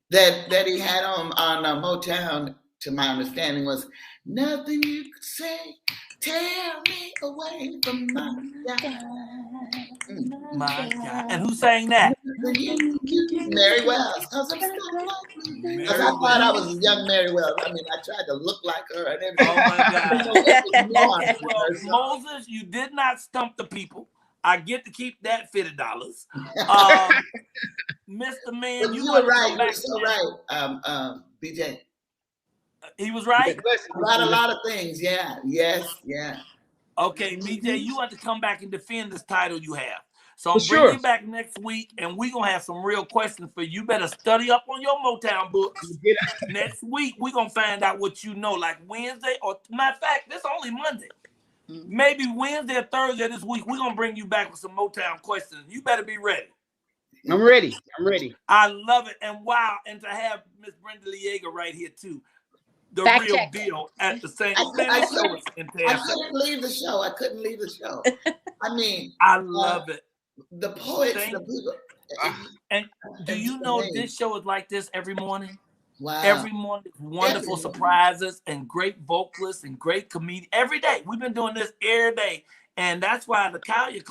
that he had on Motown, to my understanding, was "Nothing You Could Say Tear Me Away From My God." My God. And who sang that? Mary Wells. Because I thought I was young Mary Wells. I mean, I tried to look like her and everything. Oh, my God. Well, Moses, you did not stump the people. I get to keep that $50. Mr. Man, you were right. You were so right, BJ. He was right? About a lot of things, yeah. Yes, yeah. Okay, BJ, you have to come back and defend this title you have. So I'm bringing you back next week, and we're going to have some real questions for you. You better study up on your Motown books. Next week, we're going to find out what you know, like Wednesday, or matter of fact, this only Monday. Maybe Wednesday or Thursday this week, we're going to bring you back with some Motown questions. You better be ready. I'm ready. I love it. And wow, and to have Miss Brenda Lee Eager right here, too. The real deal at the same time. I couldn't leave the show. I mean, I love it. The poets, the people. And do you know this show is like this every morning? Wow. Every morning, wonderful surprises and great vocalists and great comedians. Every day. We've been doing this every day. And that's why the Colyar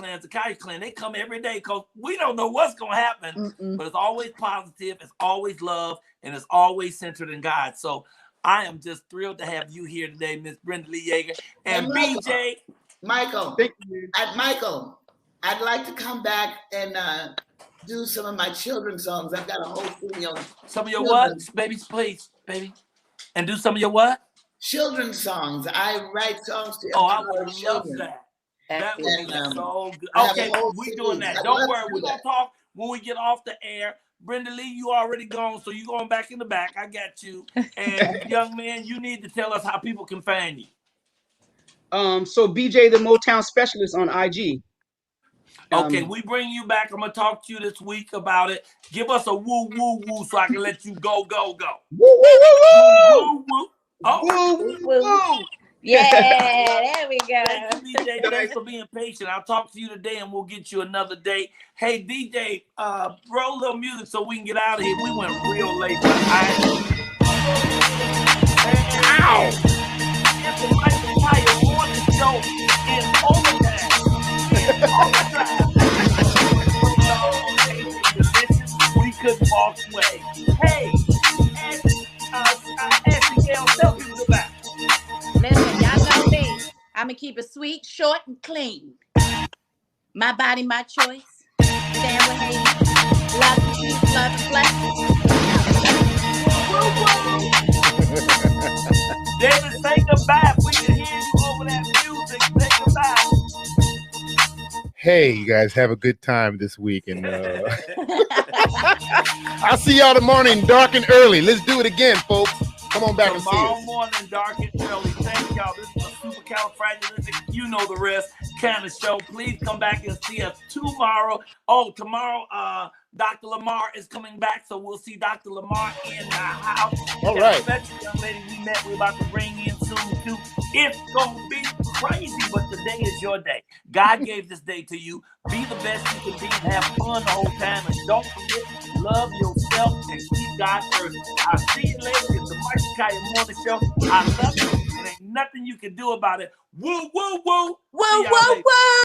clan, they come every day because we don't know what's going to happen. But it's always positive, it's always love, and it's always centered in God. So I am just thrilled to have you here today, Miss Brenda Lee Eager. And BJ. Michael, I'd like to come back and do some of my children's songs. I've got a whole studio. Some of your what? Baby, please, baby. And do some of your what? Children's songs. I write songs to I would love that. That would be so good. Okay, we're doing that. Don't worry. We're going to talk when we get off the air. Brenda Lee, you already gone, so you're going back in the back. I got you. And young man, you need to tell us how people can find you. So BJ, the Motown Specialist on IG. Okay, we bring you back. I'm going to talk to you this week about it. Give us a woo, woo, woo so I can let you go. Woo, woo, woo, woo. Woo, woo. Oh. Woo, woo, woo. Yeah, there we go. Thank you, DJ. Thanks for being patient. I'll talk to you today, and we'll get you another date. Hey, DJ, roll a little music so we can get out of here. We went real late, but Ow! It's the Michael Colyar Morning Show in overtime. We couldn't walk away. Hey, SEL, tell people about it. Listen, y'all know me. I'm going to keep it sweet, short, and clean. My body, my choice. Stand with me. Love and peace, love and blessings. David, say goodbye. We can hear you over that music. Say goodbye. Hey, you guys have a good time this week. And I'll see y'all tomorrow morning, dark and early. Let's do it again, folks. Come on back and see us. Tomorrow morning, dark and early. Thank y'all. This is a supercalifragilistic, you know the rest kind of show. Please come back and see us tomorrow. Oh, tomorrow, Dr. Lamar is coming back, so we'll see Dr. Lamar in the house. All right. Special young lady we met, we're about to bring in soon too. It's gonna be crazy, but today is your day. God gave this day to you. Be the best you can be and have fun the whole time. And don't forget, love yourself and keep God first. I'll see you later. It's the Michael Colyar Morning Show. I love you. And ain't nothing you can do about it. Woo, woo, woo. Woo, woo, woo.